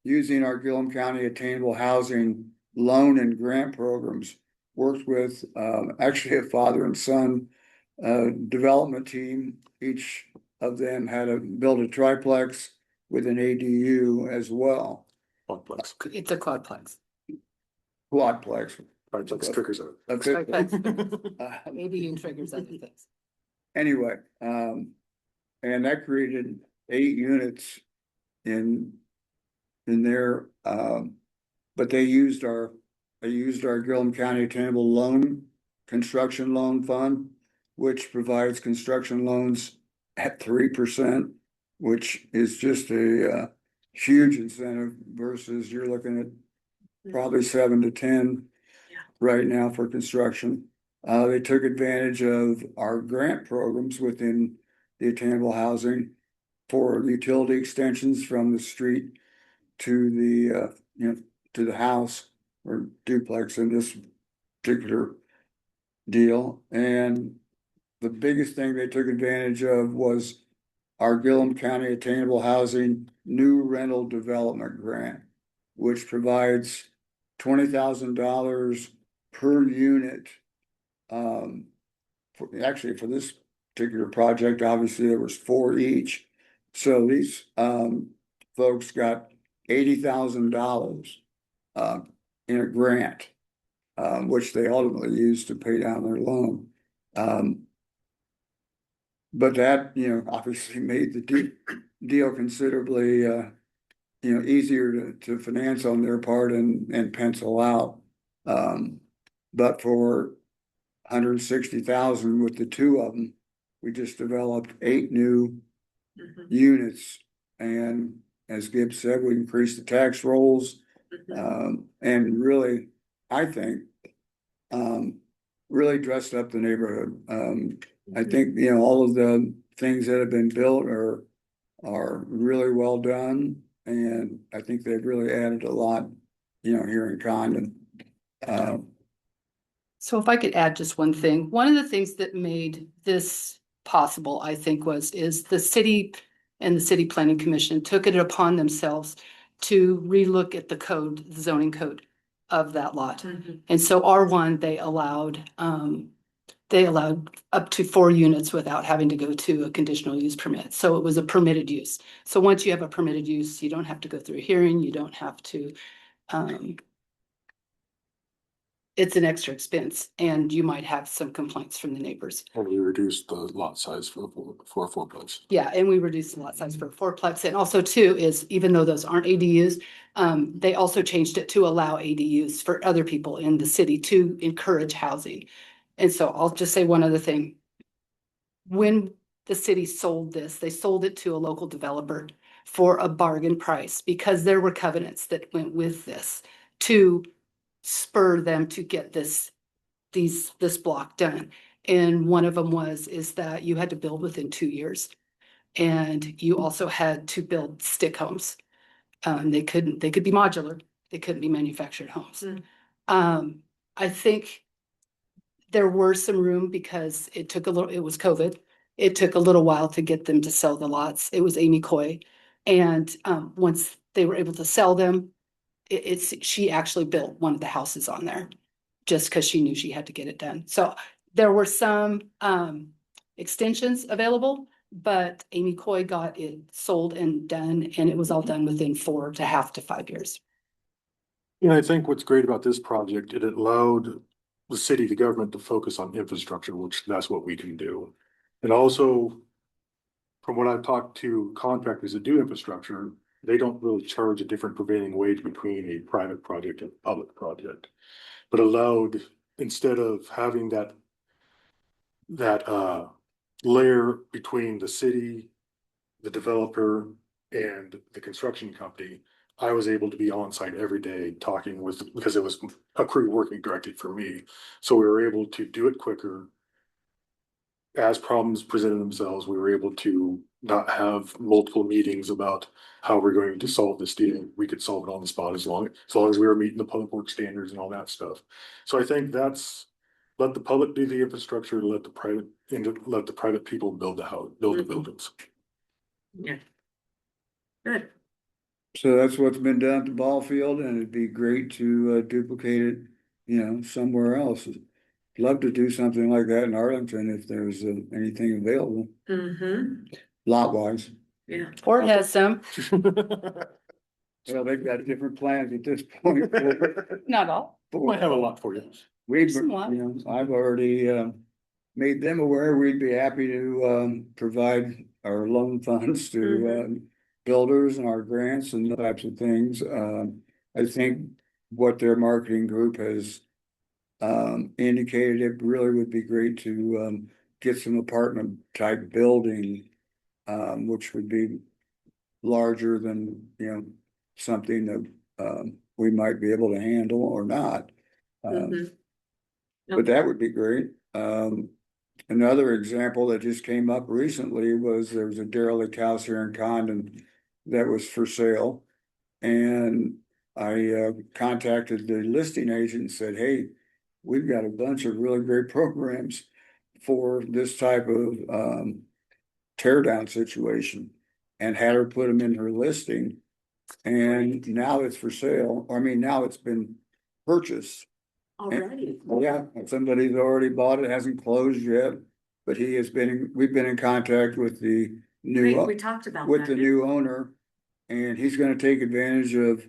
H: using our Gilliam County Attainable Housing loan and grant programs, worked with actually a father and son development team. Each of them had to build a triplex with an ADU as well.
G: Quadplex.
B: It's a quadplex.
H: Quadplex.
G: Quadplex triggers it.
H: That's it.
B: ADU triggers other things.
H: Anyway, and that created 8 units in there, but they used our Gilliam County Attainable loan construction loan fund, which provides construction loans at 3%, which is just a huge incentive versus you're looking at probably 7 to 10 right now for construction. They took advantage of our grant programs within the attainable housing for utility extensions from the street to the, to the house or duplex in this particular deal. And the biggest thing they took advantage of was our Gilliam County Attainable Housing New Rental Development Grant, which provides $20,000 per unit. Actually, for this particular project, obviously there was 4 each. So these folks got $80,000 in a grant, which they ultimately used to pay down their loan. But that, obviously made the deal considerably, easier to finance on their part and pencil out. But for 160,000 with the 2 of them, we just developed 8 new units. And as Gibbs said, we increased the tax rolls, and really, I think, really dressed up the neighborhood. I think, all of the things that have been built are really well done. And I think they've really added a lot, here in Condon.
B: So if I could add just one thing, one of the things that made this possible, I think, is the city and the city planning commission took it upon themselves to relook at the code, the zoning code of that lot. And so R1, they allowed up to 4 units without having to go to a conditional use permit. So it was a permitted use. So once you have a permitted use, you don't have to go through a hearing, you don't have to, it's an extra expense, and you might have some complaints from the neighbors.
G: And we reduced the lot size for a fourplex.
B: Yeah, and we reduced the lot size for a fourplex, and also too is, even though those aren't ADUs, they also changed it to allow ADUs for other people in the city to encourage housing. And so I'll just say one other thing. When the city sold this, they sold it to a local developer for a bargain price because there were covenants that went with this to spur them to get this block done. And one of them is that you had to build within 2 years. And you also had to build stick homes. They could be modular. They couldn't be manufactured homes. I think there were some room because it was COVID. It took a little while to get them to sell the lots. It was Amy Coy. And once they were able to sell them, she actually built one of the houses on there just because she knew she had to get it done. So there were some extensions available, but Amy Coy got it sold and done, and it was all done within 4.5 to 5 years.
G: I think what's great about this project, it allowed the city, the government to focus on infrastructure, which that's what we can do. And also, from what I've talked to contractors that do infrastructure, they don't really charge a different prevailing wage between a private project and a public project. But allowed, instead of having that layer between the city, the developer, and the construction company, I was able to be on site every day talking with, because it was a crew working directly for me. So we were able to do it quicker. As problems presented themselves, we were able to not have multiple meetings about how we're going to solve this deal. We could solve it on the spot as long as we were meeting the public works standards and all that stuff. So I think that's, let the public do the infrastructure, let the private people build the house, build the buildings.
A: Yeah. Good.
H: So that's what's been done at the ball field, and it'd be great to duplicate it, somewhere else. Love to do something like that in Arlington if there's anything available, lot wise.
A: Yeah.
B: Ford has some,
H: Well, they've got different plans at this point.
B: not all.
G: Might have a lot for you.
H: We've,
B: Some lot.
H: I've already made them aware we'd be happy to provide our loan funds to builders and our grants and those types of things. I think what their marketing group has indicated it really would be great to, get some apartment type building, which would be larger than, something that, we might be able to handle or not.
A: Mhm.
H: But that would be great. Another example that just came up recently was there was a derelict house here in Condon that was for sale. And I contacted the listing agent and said, hey, we've got a bunch of really great programs for this type of tear down situation, and had her put them in her listing. And now it's for sale. I mean, now it's been purchased.
A: Already.
H: Yeah, somebody's already bought it, hasn't closed yet, but we've been in contact with the
A: Great, we
H: new,
A: talked about
H: with
A: that.
H: the new owner. And he's gonna take advantage of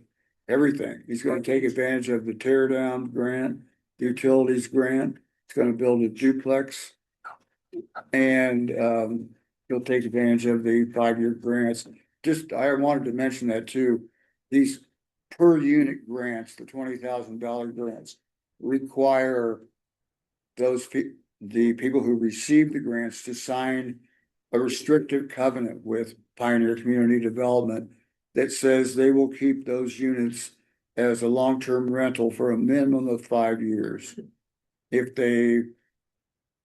H: everything. He's gonna take advantage of the tear down grant, the utilities grant. He's gonna build a duplex. And he'll take advantage of the 5-year grants. Just, I wanted to mention that too. These per unit grants, the $20,000 grants, require the people who receive the grants to sign a restrictive covenant with Pioneer Community Development that says they will keep those units as a long-term rental for a minimum of 5 years. If they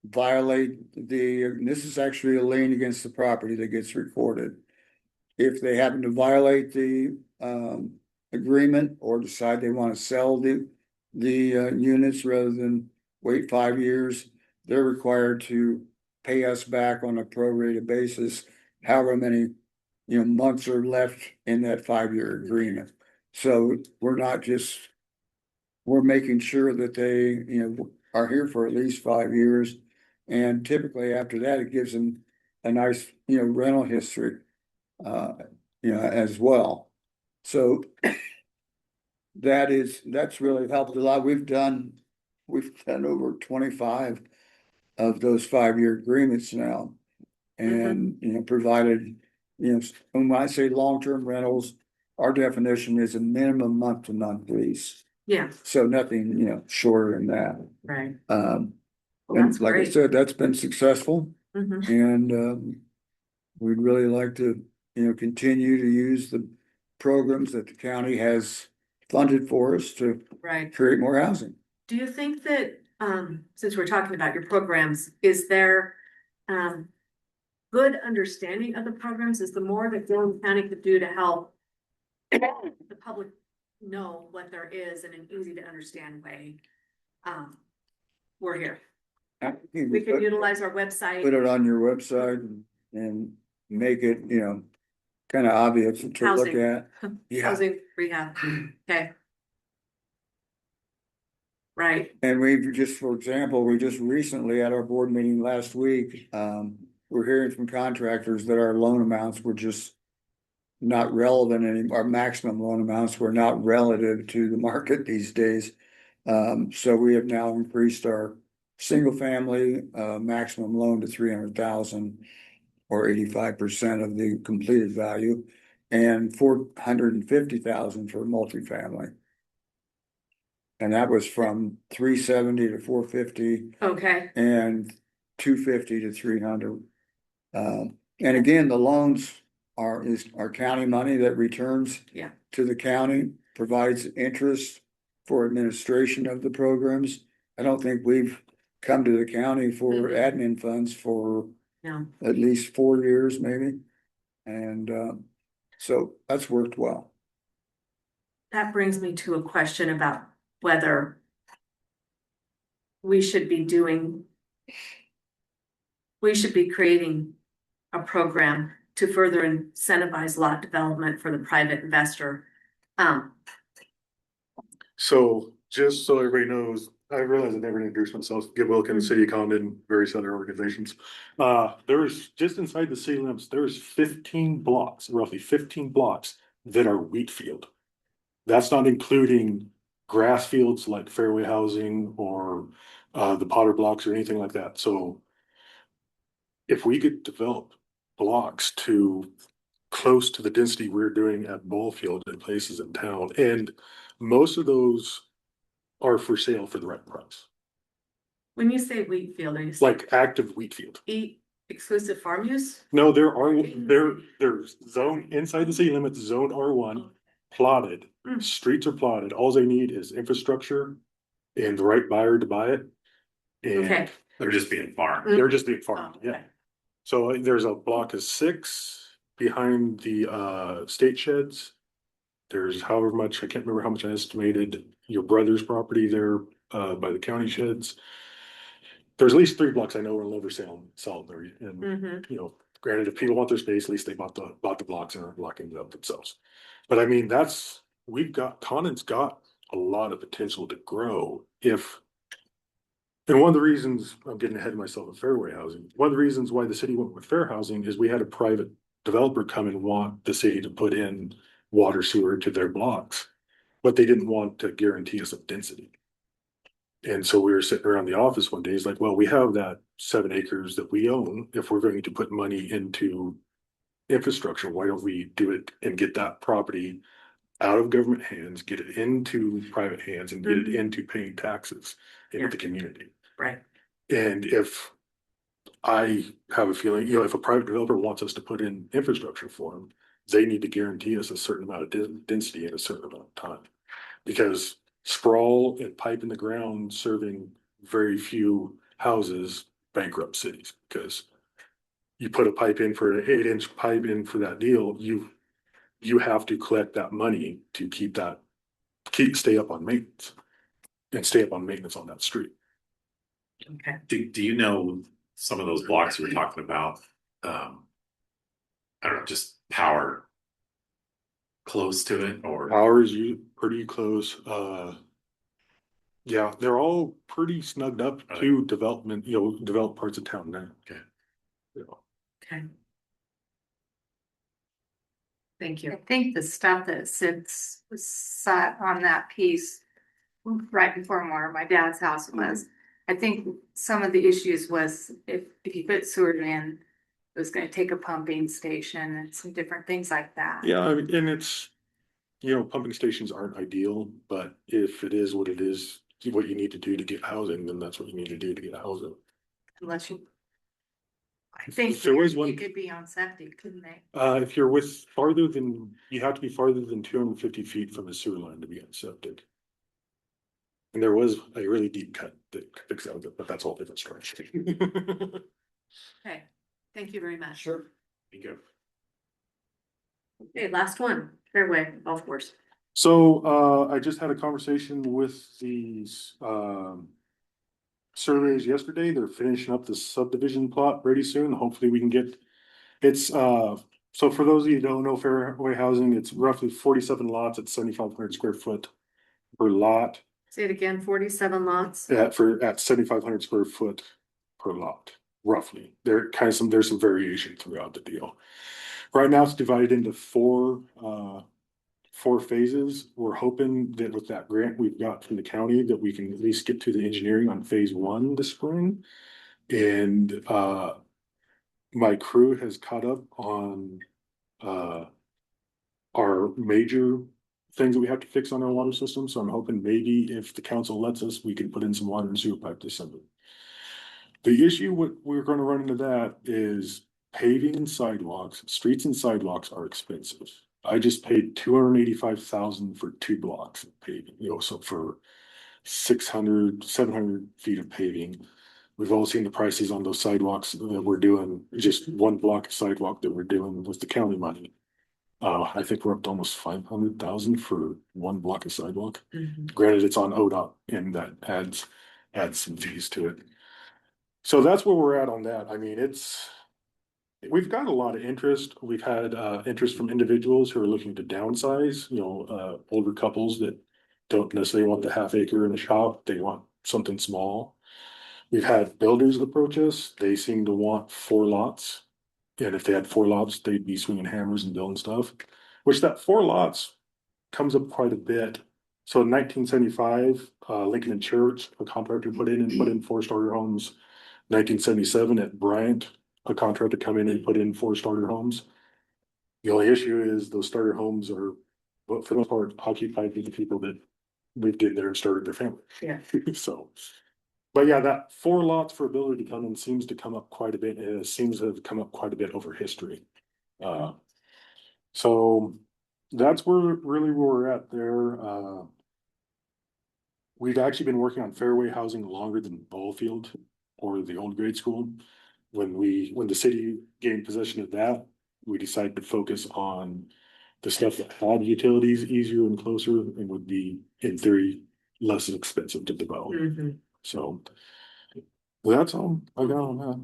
H: violate this is actually a lien against the property that gets recorded. If they happen to violate the agreement or decide they want to sell the units rather than wait 5 years, they're required to pay us back on a prorated basis, however many months are left in that 5-year agreement. So we're making sure that they are here for at least 5 years. And typically after that, it gives them a nice, rental history, as well. So that's really helped a lot. We've done over 25 of those 5-year agreements now. And, provided, when I say long-term rentals, our definition is a minimum month-to-month lease.
A: Yeah,
H: So nothing, shorter than that.
A: right. Well,
H: And
A: that's
H: like I
A: great.
H: said, that's been successful.
A: Mhm.
H: And we'd really like to, continue to use the programs that the county has funded for us to
A: Right.
H: create more housing.
A: Do you think that, since we're talking about your programs, is there, good understanding of the programs? Is the more that Gilliam County could do to help the public know what there is in an easy to understand way? We're here. We can utilize our website.
H: Put it on your website and make it, kind of obvious to look
A: Housing.
H: at. Yeah.
A: Housing rehab. Okay. Right.
H: And for example, we just recently at our board meeting last week, we're hearing from contractors that our loan amounts were just not relevant anymore. Our maximum loan amounts were not relative to the market these days. So we have now increased our single family maximum loan to 300,000 or 85% of the completed value, and 450,000 for multifamily. And that was from 370 to 450
A: Okay.
H: and 250 to 300. And again, the loans are county money that returns
A: Yeah.
H: to the county, provides interest for administration of the programs. I don't think we've come to the county for admin funds for
A: No.
H: at least 4 years, maybe. And so that's worked well.
A: That brings me to a question about whether we should be creating a program to further incentivize lot development for the private investor.
G: So just so everybody knows, I realize I never introduced myself, Gib Wilkin, City of Condon, various other organizations. There's just inside the city limits, there's 15 blocks, roughly 15 blocks that are wheat field. That's not including grass fields like Fairway Housing or the Potter blocks or anything like that. So if we could develop blocks to close to the density we're doing at Ballfield and places in town, and most of those are for sale for the right price.
A: When you say wheat field, are you saying
G: like active wheat field.
A: exclusive farm use?
G: No, there's zone inside the city limits, zone R1, plotted,
A: Mm.
G: streets are plotted, all they need is infrastructure and the right buyer to buy it.
A: Okay.
G: And
F: They're just being farmed.
G: they're just being
A: Oh,
G: farmed,
A: okay.
G: yeah. So there's a block of 6 behind the state sheds. There's however much, I can't remember how much I estimated, your brother's property there by the county sheds. There's at least 3 blocks I know will never sell there. And
A: Mhm.
G: you know, granted, if people want their space, at least they bought the blocks and are blocking it up themselves. But I mean, Condon's got a lot of potential to grow if. And one of the reasons I'm getting ahead of myself with Fairway Housing, one of the reasons why the city went with Fair Housing is we had a private developer come and want the city to put in water sewer to their blocks, but they didn't want to guarantee us a density. And so we were sitting around the office one day, it's like, well, we have that 7 acres that we own. If we're going to put money into infrastructure, why don't we do it and get that property out of government hands, get it into private hands and get it into paying taxes into the community.
A: Right.
G: And if I have a feeling, if a private developer wants us to put in infrastructure for them, they need to guarantee us a certain amount of density in a certain amount of time. Because sprawl and pipe in the ground serving very few houses bankrupt cities, because you put a pipe in for an 8-inch pipe in for that deal, you have to collect that money to stay up on maintenance on that street.
A: Okay.
F: Do you know some of those blocks you were talking about? I don't know, just power close to it or?
G: Ours, pretty close, yeah, they're all pretty snugged up to development, developed parts of town now.
F: Okay.
A: Okay. Thank you.
I: I think the stuff that sat on that piece right before where my dad's house was, I think some of the issues was if you put sewer in, it was gonna take a pumping station and some different things like that.
G: Yeah, and it's, pumping stations aren't ideal, but if it is what it is, what you need to do to get housing, then that's what you need to do to get housing.
I: Unless you. I think
G: There was
I: you
G: one-
I: could be on septic, couldn't they?
G: If you're you have to be farther than 250 feet from the sewer line to be on septic. And there was a really deep cut that fixed out of it, but that's all different story.
A: Okay. Thank you very much.
G: Sure. Thank you.
A: Okay, last one, Fairway Golf Course.
G: So, I just had a conversation with these, surveys yesterday. They're finishing up the subdivision plot pretty soon. Hopefully we can get, so for those of you who don't know Fairway Housing, it's roughly 47 lots at 7,500 square foot per lot.
A: Say it again, 47 lots.
G: At 7,500 square foot per lot, roughly. There's some variation throughout the deal. Right now it's divided into four phases. We're hoping that with that grant we've got from the county that we can at least get to the engineering on phase 1 this spring. And my crew has caught up on our major things that we have to fix on our water system. So I'm hoping maybe if the council lets us, we can put in some water and sewer pipe this summer. The issue we're going to run into that is paving and sidewalks. Streets and sidewalks are expensive. I just paid $285,000 for 2 blocks of paving, so for 600, 700 feet of paving. We've all seen the prices on those sidewalks that we're doing, just 1 block of sidewalk that we're doing with the county money. I think we're up to almost 500,000 for 1 block of sidewalk. Granted, it's on ODOT and that adds some fees to it. So that's where we're at on that. I mean, we've got a lot of interest. We've had interest from individuals who are looking to downsize, older couples that don't necessarily want the half acre in a shop. They want something small. We've had builders approach us. They seem to want 4 lots. And if they had 4 lots, they'd be swinging hammers and building stuff, which that 4 lots comes up quite a bit. So in 1975, Lincoln and Church, a contractor put in 4-starter homes. 1977 at Bryant, a contractor come in and put in 4-starter homes. The only issue is those starter homes are, well, for the most part, occupied by the people that moved in there and started their family.
A: Yeah.
G: So But yeah, that 4 lots for ability to come in seems to come up quite a bit. It seems to have come up quite a bit over history. So that's where we're at there. We've actually been working on fairway housing longer than Ballfield or the old grade school. When the city gained possession of that, we decided to focus on the stuff that had utilities easier and closer and would be, in theory, less expensive to develop. So that's all I got on that.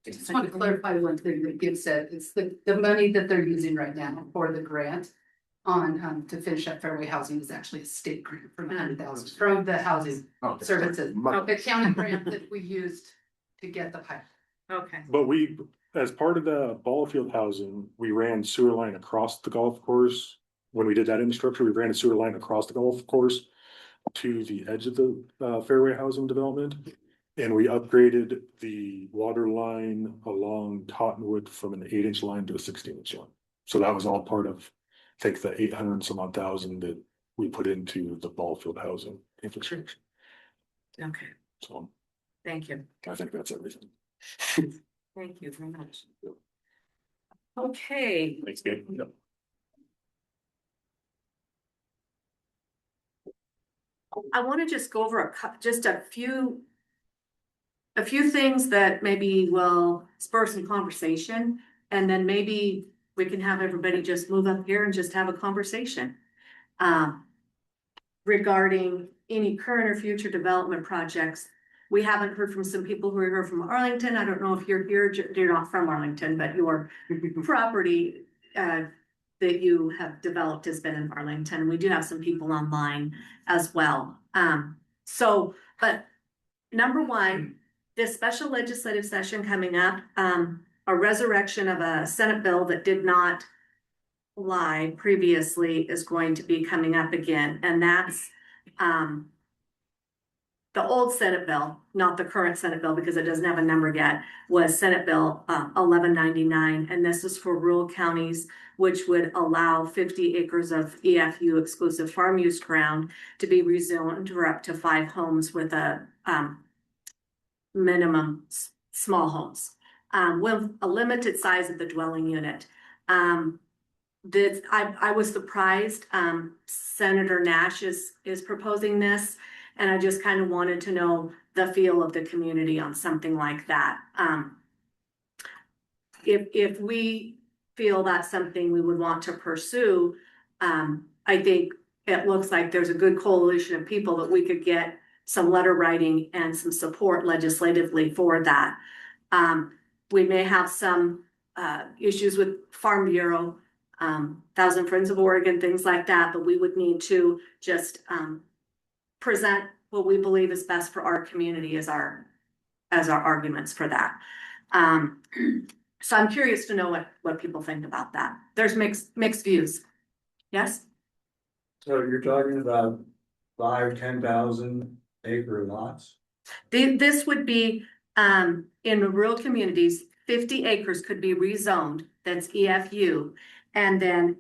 B: I just want to clarify one thing that Gibb said. It's the money that they're using right now for the grant on to finish up fairway housing is actually a state grant from 100,000 from the housing services. The county grant that we used to get the pipe.
A: Okay.
G: But as part of the ball field housing, we ran sewer line across the golf course. When we did that infrastructure, we ran a sewer line across the golf course to the edge of the fairway housing development. And we upgraded the water line along Tottenwood from an 8-inch line to a 16-inch line. So that was all part of, I think, the 800 and some odd thousand that we put into the ball field housing infrastructure.
A: Okay,
G: So
A: thank you.
G: I think that's everything.
A: Thank you very much. Okay.
G: Thanks, Gabe. Yep.
A: I want to just go over just a few things that maybe will spur some conversation, and then maybe we can have everybody just move up here and just have a conversation regarding any current or future development projects. We haven't heard from some people who are here from Arlington. I don't know if you're here, you're not from Arlington, but your property that you have developed has been in Arlington. We do have some people online as well. But number one, this special legislative session coming up, a resurrection of a Senate bill that did not lie previously is going to be coming up again. And that's the old Senate bill, not the current Senate bill because it doesn't have a number yet, was Senate Bill 1199. And this is for rural counties, which would allow 50 acres of EFU exclusive farm use ground to be rezoned for up to 5 homes with a minimum small homes with a limited size of the dwelling unit. I was surprised Senator Nash is proposing this, and I just kind of wanted to know the feel of the community on something like that. If we feel that's something we would want to pursue, I think it looks like there's a good coalition of people that we could get some letter writing and some support legislatively for that. We may have some issues with Farm Bureau, Thousand Friends of Oregon, things like that, but we would need to just present what we believe is best for our community as our arguments for that. So I'm curious to know what people think about that. There's mixed views. Yes?
H: So you're talking about 5-10,000 acre lots?
A: This would be in the rural communities, 50 acres could be rezoned, that's EFU. And then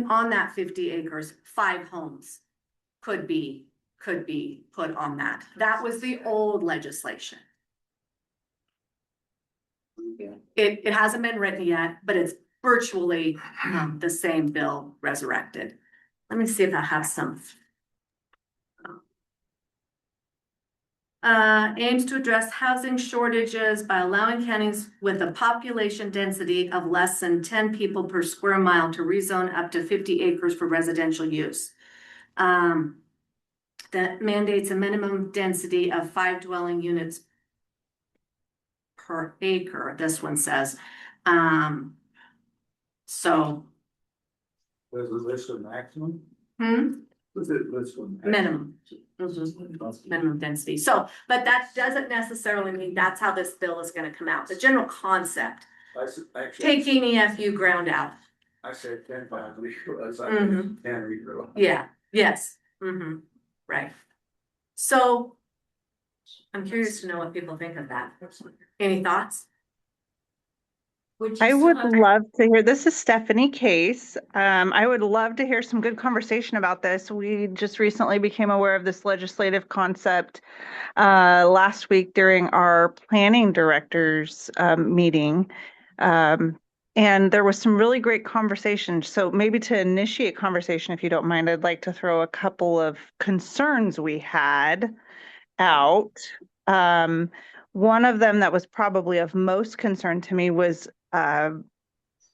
A: on that 50 acres, 5 homes could be put on that. That was the old legislation. It hasn't been written yet, but it's virtually the same bill resurrected. Let me see if I have some. Aims to address housing shortages by allowing counties with a population density of less than 10 people per square mile to rezone up to 50 acres for residential use. That mandates a minimum density of 5 dwelling units per acre, this one says. So.
H: Does it list a maximum? Does it list a
A: Minimum. Minimum density. So, but that doesn't necessarily mean that's how this bill is going to come out. The general concept, taking EFU ground out.
H: I said 10,000 acres.
A: Mhm.
H: 10 acre.
A: Yeah, yes. Right. So I'm curious to know what people think of that. Any thoughts?
J: I would love to hear, this is Stephanie Case. I would love to hear some good conversation about this. We just recently became aware of this legislative concept last week during our planning directors meeting. And there was some really great conversation. So maybe to initiate conversation, if you don't mind, I'd like to throw a couple of concerns we had out. One of them that was probably of most concern to me was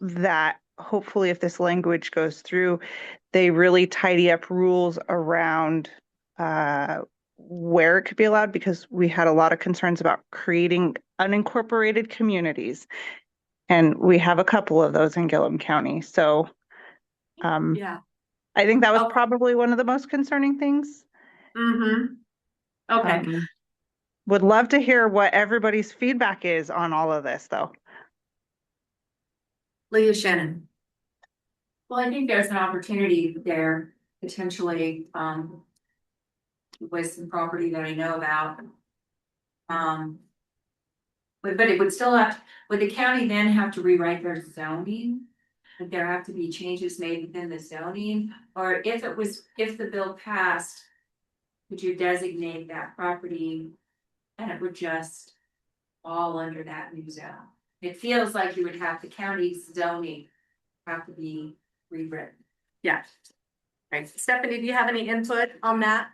J: that hopefully if this language goes through, they really tidy up rules around where it could be allowed, because we had a lot of concerns about creating unincorporated communities. And we have a couple of those in Gilliam County. So
A: Yeah.
J: I think that was
A: Oh.
J: probably one of the most concerning things.
A: Mm-hmm. Okay.
J: Would love to hear what everybody's feedback is on all of this, though.
A: Leah Shannon.
K: Well, I think there's an opportunity there potentially, with some property that I know about. But it would still have, would the county then have to rewrite their zoning? Would there have to be changes made within the zoning? Or if the bill passed, would you designate that property and it would just fall under that new zone? It feels like you would have the county's zoning have to be rewritten.
A: Yeah. Right. Stephanie, do you have any input on that?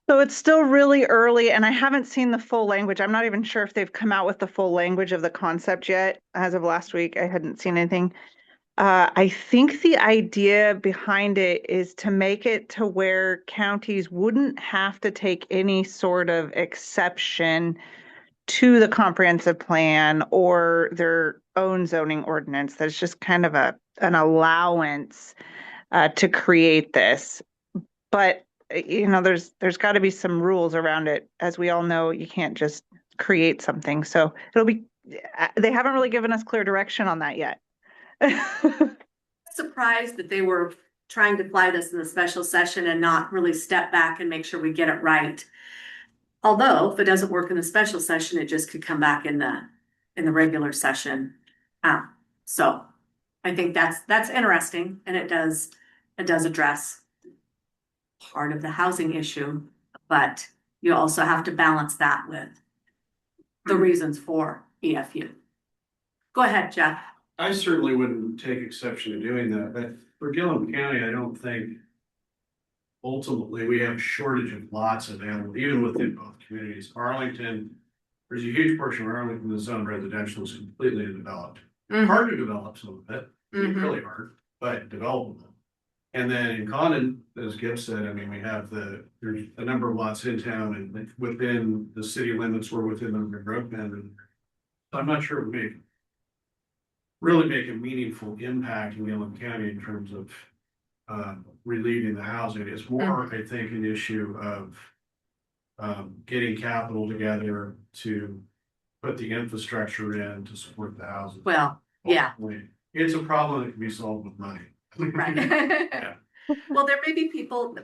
J: So it's still really early and I haven't seen the full language. I'm not even sure if they've come out with the full language of the concept yet. As of last week, I hadn't seen anything. I think the idea behind it is to make it to where counties wouldn't have to take any sort of exception to the comprehensive plan or their own zoning ordinance. There's just kind of an allowance to create this. But you know, there's got to be some rules around it. As we all know, you can't just create something. So they haven't really given us clear direction on that yet.
A: Surprised that they were trying to fly this in the special session and not really step back and make sure we get it right. Although if it doesn't work in the special session, it just could come back in the regular session. So I think that's interesting, and it does address part of the housing issue, but you also have to balance that with the reasons for EFU. Go ahead, Jeff.
L: I certainly wouldn't take exception to doing that, but for Gilliam County, I don't think ultimately we have a shortage of lots available, even within both communities. Arlington, there's a huge portion of Arlington that's zoned residential, is completely undeveloped. Hard to develop some of it, really hard, but developable. And then in Condon, as Gibb said, I mean, we have there's a number of lots in town and within the city limits or within the growth band. And I'm not sure it would really make a meaningful impact in Gilliam County in terms of relieving the housing. It's more, I think, an issue of getting capital together to put the infrastructure in to support the housing.
A: Well, yeah.
L: It's a problem that can be solved with money.
A: Right. Yeah. Well, there may be people,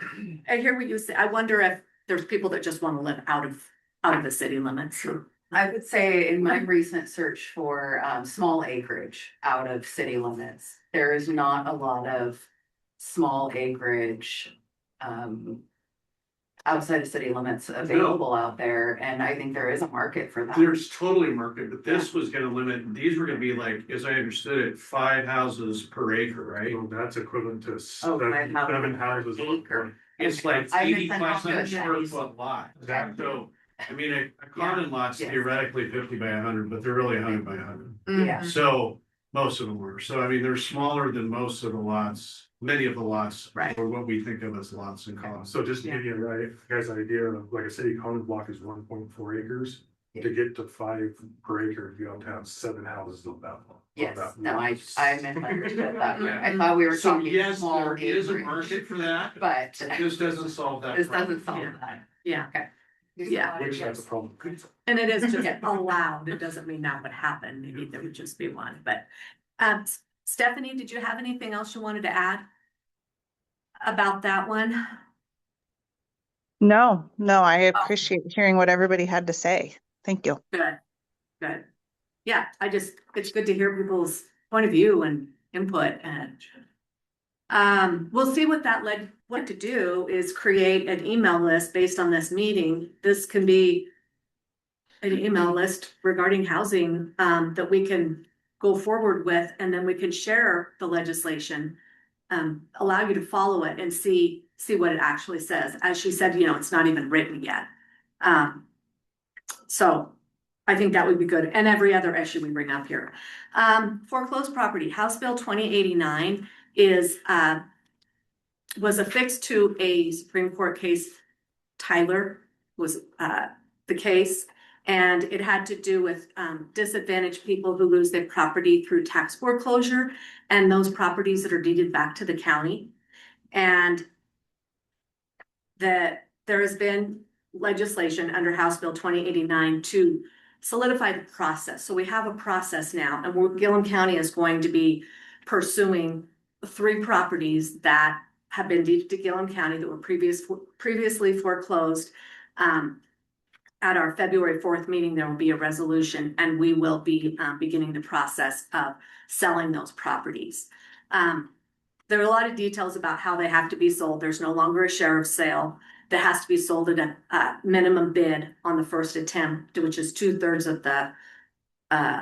A: I hear what you say. I wonder if there's people that just want to live out of the city limits.
B: I would say in my recent search for small acreage out of city limits, there is not a lot of small acreage outside of city limits available out there, and I think there is a market for that.
L: There's totally a market, but this was gonna limit, these were gonna be like, as I understood it, 5 houses per acre, right?
G: So that's equivalent to
B: five houses
G: seven houses.
B: per acre.
L: It's like
B: I haven't
L: 8,500
B: seen
L: square
B: that.
L: foot lot.
G: Exactly.
L: So, I mean, a common lot's
B: Yes.
L: theoretically 50 by 100, but they're really 100 by 100.
B: Yeah.
L: So most of them were. So I mean, they're smaller than most of the lots, many of the lots,
A: Right.
L: or what we think of as lots in Condon.
G: So just to give you a guys idea of like a city common block is 1.4 acres. To get to 5 per acre, you have to have 7 houses on that one.
B: Yes, no, I misunderstood that. I thought we were
L: So
B: talking
L: yes,
B: small
L: there is a
B: acreage,
L: market for that,
B: but
L: but this doesn't solve that.
B: this
L: problem.
B: doesn't solve that.
A: Yeah.
B: Okay.
A: Yeah.
G: Which that's a problem.
A: And it is just allowed. It doesn't mean that would happen. Maybe there would just be one, but Stephanie, did you have anything else you wanted to add about that one?
J: No, I appreciate hearing what everybody had to say. Thank you.
A: Good, good. yeah, it's good to hear people's point of view and input and. We'll see what to do is create an email list based on this meeting. This can be an email list regarding housing, that we can go forward with, and then we can share the legislation. Allow you to follow it and see what it actually says. As she said, it's not even written yet. So I think that would be good. And every other issue we bring up here. Foreclosed property, House Bill 2089 was affixed to a Supreme Court case. Tyler was the case, and it had to do with disadvantaged people who lose their property through tax foreclosure, and those properties that are deeded back to the county. And that there has been legislation under House Bill 2089 to solidify the process. So we have a process now, and Gilliam County is going to be pursuing 3 properties that have been deeded to Gilliam County that were previously foreclosed. At our February 4th meeting, there will be a resolution, and we will be beginning the process of selling those properties. There are a lot of details about how they have to be sold. There's no longer a sheriff's sale that has to be sold at a minimum bid on the first attempt, which is 2/3 of the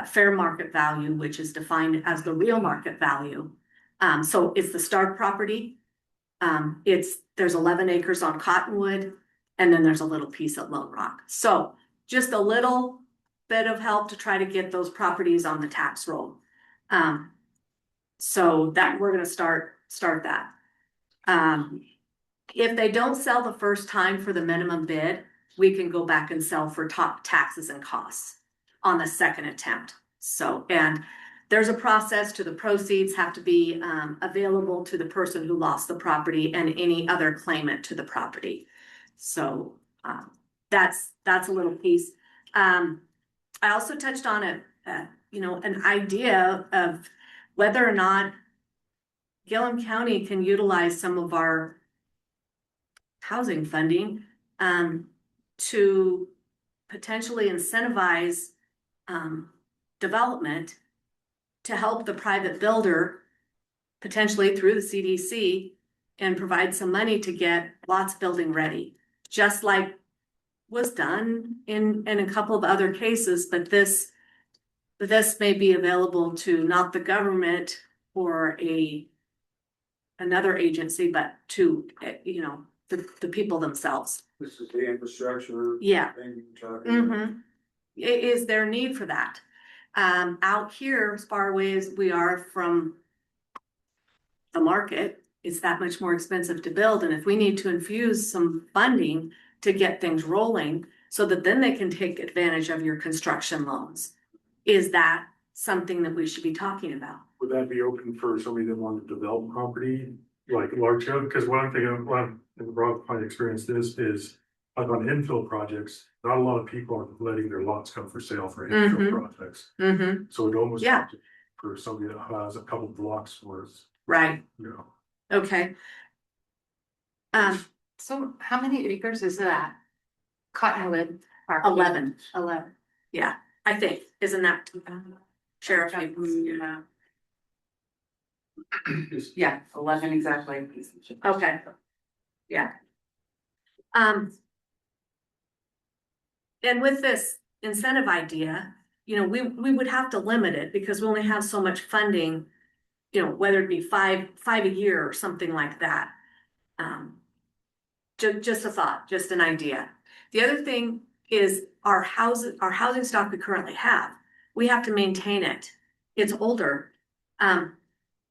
A: fair market value, which is defined as the real market value. So it's the Stark property. There's 11 acres on Cottonwood, and then there's a little piece at Lone Rock. So just a little bit of help to try to get those properties on the tax roll. So that we're gonna start that. If they don't sell the first time for the minimum bid, we can go back and sell for top taxes and costs on the second attempt. So, and there's a process to the proceeds have to be available to the person who lost the property and any other claimant to the property. So that's a little piece. I also touched on an idea of whether or not Gilliam County can utilize some of our housing funding to potentially incentivize development to help the private builder, potentially through the CDC, and provide some money to get lots building ready, just like was done in a couple of other cases. But this may be available to not the government or another agency, but to the people themselves.
H: This is the infrastructure.
A: Yeah.
H: Thing you're talking about.
A: Mm-hmm. Is there a need for that? Out here, as far away as we are from the market, it's that much more expensive to build. And if we need to infuse some funding to get things rolling so that then they can take advantage of your construction loans, is that something that we should be talking about?
G: Would that be open for somebody that wanted to develop property, like large scale? Because what I'm thinking of, in the broad experience, is like on infill projects, not a lot of people are letting their lots come for sale for infill projects.
A: Mm-hmm.
G: So it almost
A: Yeah.
G: for somebody that has a couple blocks worth,
A: Right. Okay.
I: So how many acres is that? Cottonwood Park?
A: 11.
I: 11.
A: Yeah, I think, isn't that Sheriff?
B: Yeah, 11 exactly.
A: Okay. Yeah. And with this incentive idea, we would have to limit it because we only have so much funding, whether it be five a year or something like that. Just a thought, just an idea. The other thing is our housing stock we currently have. We have to maintain it. It's older.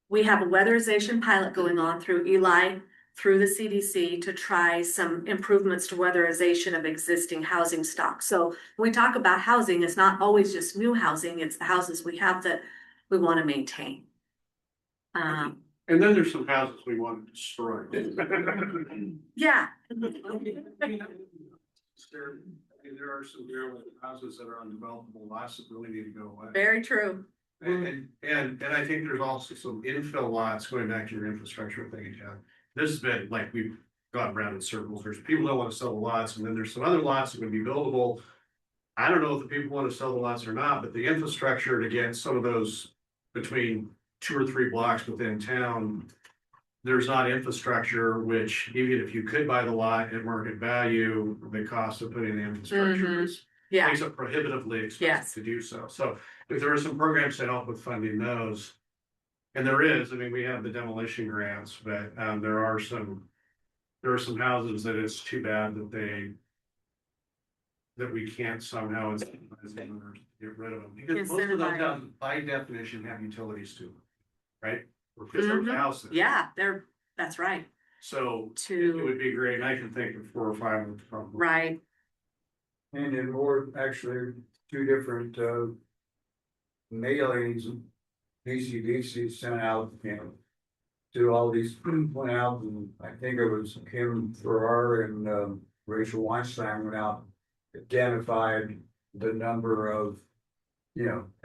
A: We have a weatherization pilot going on through Eli, through the CDC, to try some improvements to weatherization of existing housing stock. So when we talk about housing, it's not always just new housing, it's the houses we have that we want to maintain.
L: And then there's some houses we want to destroy.
A: Yeah.
L: There are some houses that are undevelopable lots that really need to go away.
A: Very true.
L: And I think there's also some infill lots, going back to your infrastructure thing, John. This has been like we've gone around in circles. There's people that want to sell the lots, and then there's some other lots that would be buildable I don't know if the people want to sell the lots or not, but the infrastructure to get some of those between 2 or 3 blocks within town. There's not infrastructure, which even if you could buy the lot at market value, the cost of putting the infrastructure is
A: Yeah,
L: makes it prohibitively
A: Yes.
L: expensive to do so. So if there are some programs to help with funding those. And there is, I mean, we have the demolition grants, but there are some houses that it's too bad that we can't somehow incentivize them or get rid of them. Because most of those
A: Incentivize.
L: houses by definition have utilities too, right? Or preserve
A: Mhm.
L: houses.
A: yeah, that's right,
L: So it
A: to,
L: would be great. I can think of 4 or 5 of them.
A: right,
H: And in more, actually, 2 different, mailings, DCDC sent out, to all these, went out, and I think it was Kim Farrar and, Rachel Weinstein went out, identified the number of,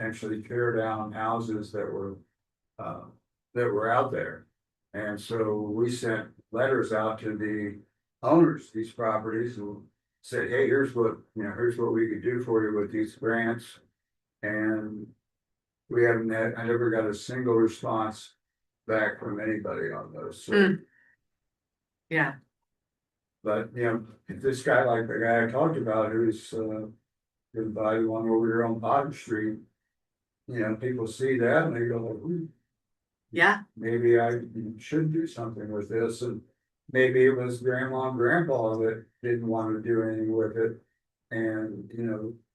H: actually tear down houses that were out there. And so we sent letters out to the owners of these properties and said, hey, here's what we could do for you with these grants. And we haven't had, I never got a single response back from anybody on those, so.
A: Mm. yeah,
H: But, if this guy, like the guy I talked about, who's, gonna buy one over here on Bottom Street. People see that and they go,
A: yeah,
H: maybe I should do something with this, and maybe it was grandma and grandpa that didn't want to do anything with it. And,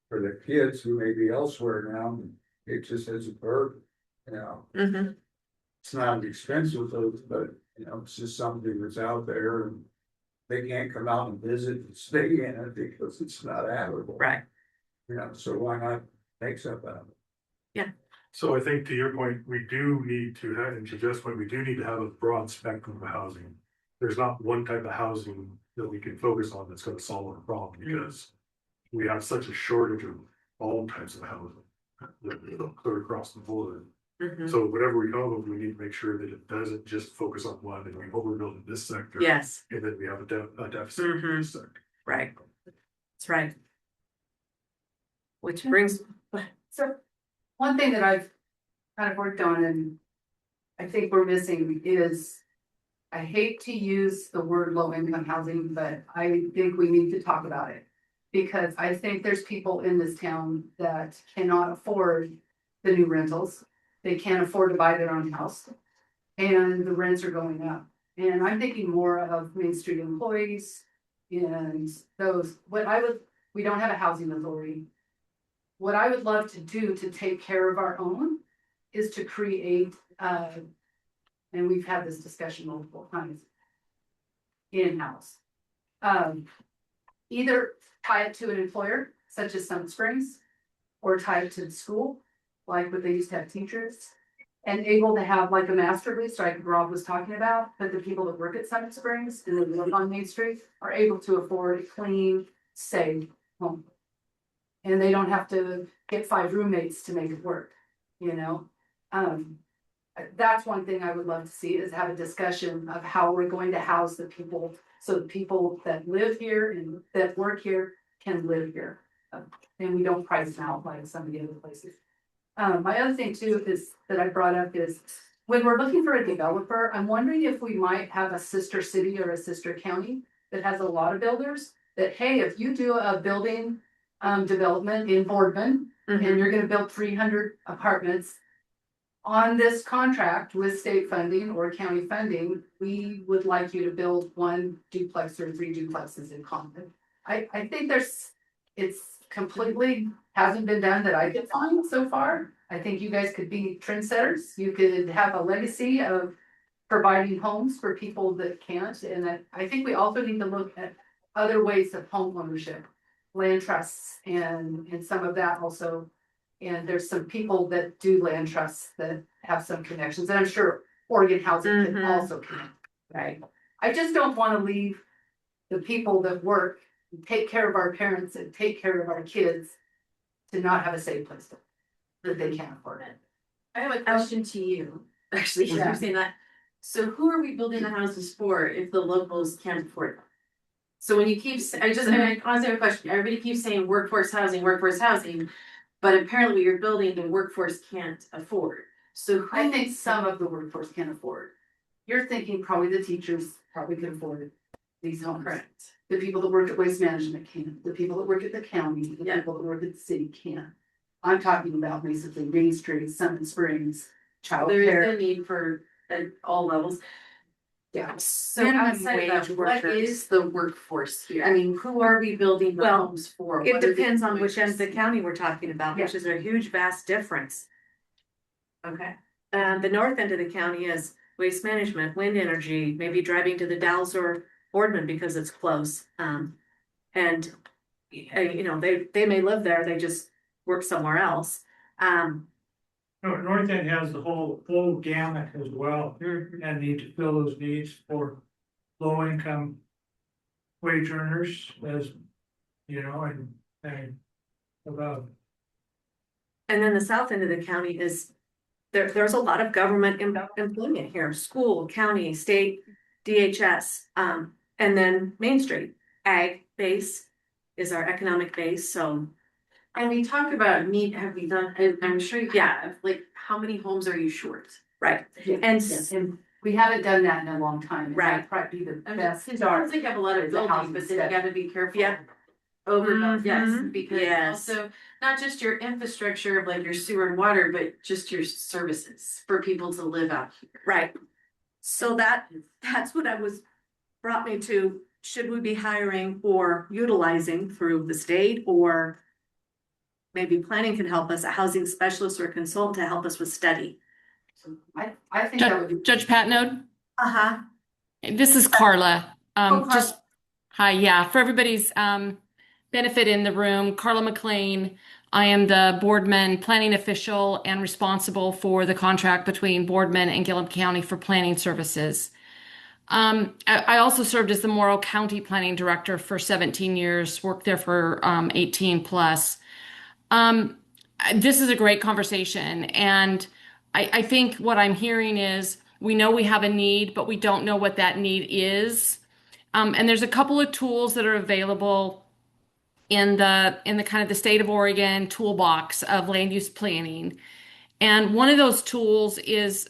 H: for the kids who may be elsewhere now, it just is a burden,
A: hmm
H: it's not expensive, but, it's just something that's out there and they can't come out and visit and stay in it because it's not habitable.
A: right,
H: So why not make something out of it?
G: So I think to your point, we do need to have, and to Jeff's point, we do need to have a broad spectrum of housing. There's not one type of housing that we can focus on that's gonna solve our problem, because we have such a shortage of all types of housing. Clear across the board.
A: mhm.
G: So whatever we come up with, we need to make sure that it doesn't just focus on one, and we overbuild in this sector.
A: yes,
G: And then we have a deficit in this sector.
A: right, that's right. Which brings,
B: So one thing that I've kind of worked on and I think we're missing is, I hate to use the word low income housing, but I think we need to talk about it. Because I think there's people in this town that cannot afford the new rentals. They can't afford to buy their own house. And the rents are going up. And I'm thinking more of Main Street employees and those, we don't have a housing authority. What I would love to do to take care of our own is to create, and we've had this discussion multiple times, in-house. Either tie it to an employer, such as Summit Springs, or tie it to the school, like what they used to have teachers, and able to have like a master lease, like Rob was talking about, that the people that work at Summit Springs and that live on Main Street are able to afford a clean, safe home. And they don't have to get 5 roommates to make it work, That's one thing I would love to see, is have a discussion of how we're going to house the people, so the people that live here and that work here can live here. And we don't price them out like some of the other places. My other thing too is that I brought up is, when we're looking for a developer, I'm wondering if we might have a sister city or a sister county that has a lot of builders, that, hey, if you do a building development in Boardman, and you're gonna build 300 apartments on this contract with state funding or county funding, we would like you to build 1 duplex or 3 duplexes in Condon. I think it's completely hasn't been done that I could find so far. I think you guys could be trendsetters. You could have a legacy of providing homes for people that can't. And I think we also need to look at other ways of home ownership, land trusts and some of that also. And there's some people that do land trusts that have some connections, and I'm sure Oregon Housing can also connect, right? I just don't want to leave the people that work, and take care of our parents and take care of our kids to not have a safe place that they can't afford it.
K: I have a question to you, actually,
B: Yeah.
K: you're saying that. So who are we building the houses for if the locals can't afford them?
M: So when you keep, I honestly have a question, everybody keeps saying workforce housing, but apparently what you're building, the workforce can't afford. So
B: I think some of the workforce can afford. You're thinking probably the teachers probably can afford these homes.
M: correct.
B: The people that work at waste management can, the people that work at the county, the
M: Yeah.
B: people that work at the city can. I'm talking about basically Main Street, Summit Springs, child
M: There
B: care.
M: is a need for at all levels.
B: Yeah.
M: So
A: Minimum
M: outside of
A: wage
M: that, what
A: workers.
M: is the workforce here? I mean, who are we building the
A: Well,
M: homes for?
A: It
M: What are the
A: depends on which end of the
M: employers?
A: county we're talking about, which is a huge vast difference.
M: Okay.
A: The north end of the county is waste management, wind energy, maybe driving to the Dalles or Boardman because it's close. And you know, they may live there, they just work somewhere else.
C: North End has the whole gamut as well,
A: Mhm.
C: and need to fill those needs for low income wage earners as, you know, and above.
A: And then the south end of the county is, there's a lot of government employment here, school, county, state, DHS, and then Main Street, ag base is our economic base, so.
M: And we talk about need, have we done, I'm sure you have, like, how many homes are you short?
A: Right,
B: Yeah,
A: and
B: yes, and we haven't done that in a long time. and
A: Right.
B: That'd probably be the
M: I mean,
B: best
M: it
B: start.
M: sounds like you have a lot of
B: is the
M: building,
B: housing
M: but then you
B: study.
M: gotta be careful.
A: Yeah.
M: Yes,
A: Mhm.
M: because
A: Yes.
M: also not just your infrastructure of like your sewer and water, but just your services for people to live out here.
A: right. So that's what brought me to, should we be hiring or utilizing through the state, or maybe planning can help us, a housing specialist or consultant to help us with study?
B: So I think that would be.
N: Judge Patnode,
A: Uh-huh.
N: this is Carla.
A: Carla.
N: Just hi, yeah, for everybody's benefit in the room, Carla McLean. I am the Boardman planning official and responsible for the contract between Boardman and Gilliam County for planning services. I also served as the Morrow County Planning Director for 17 years, worked there for 18 plus. This is a great conversation, and I think what I'm hearing is we know we have a need, but we don't know what that need is. And there's a couple of tools that are available in the kind of the state of Oregon toolbox of land use planning. And one of those tools is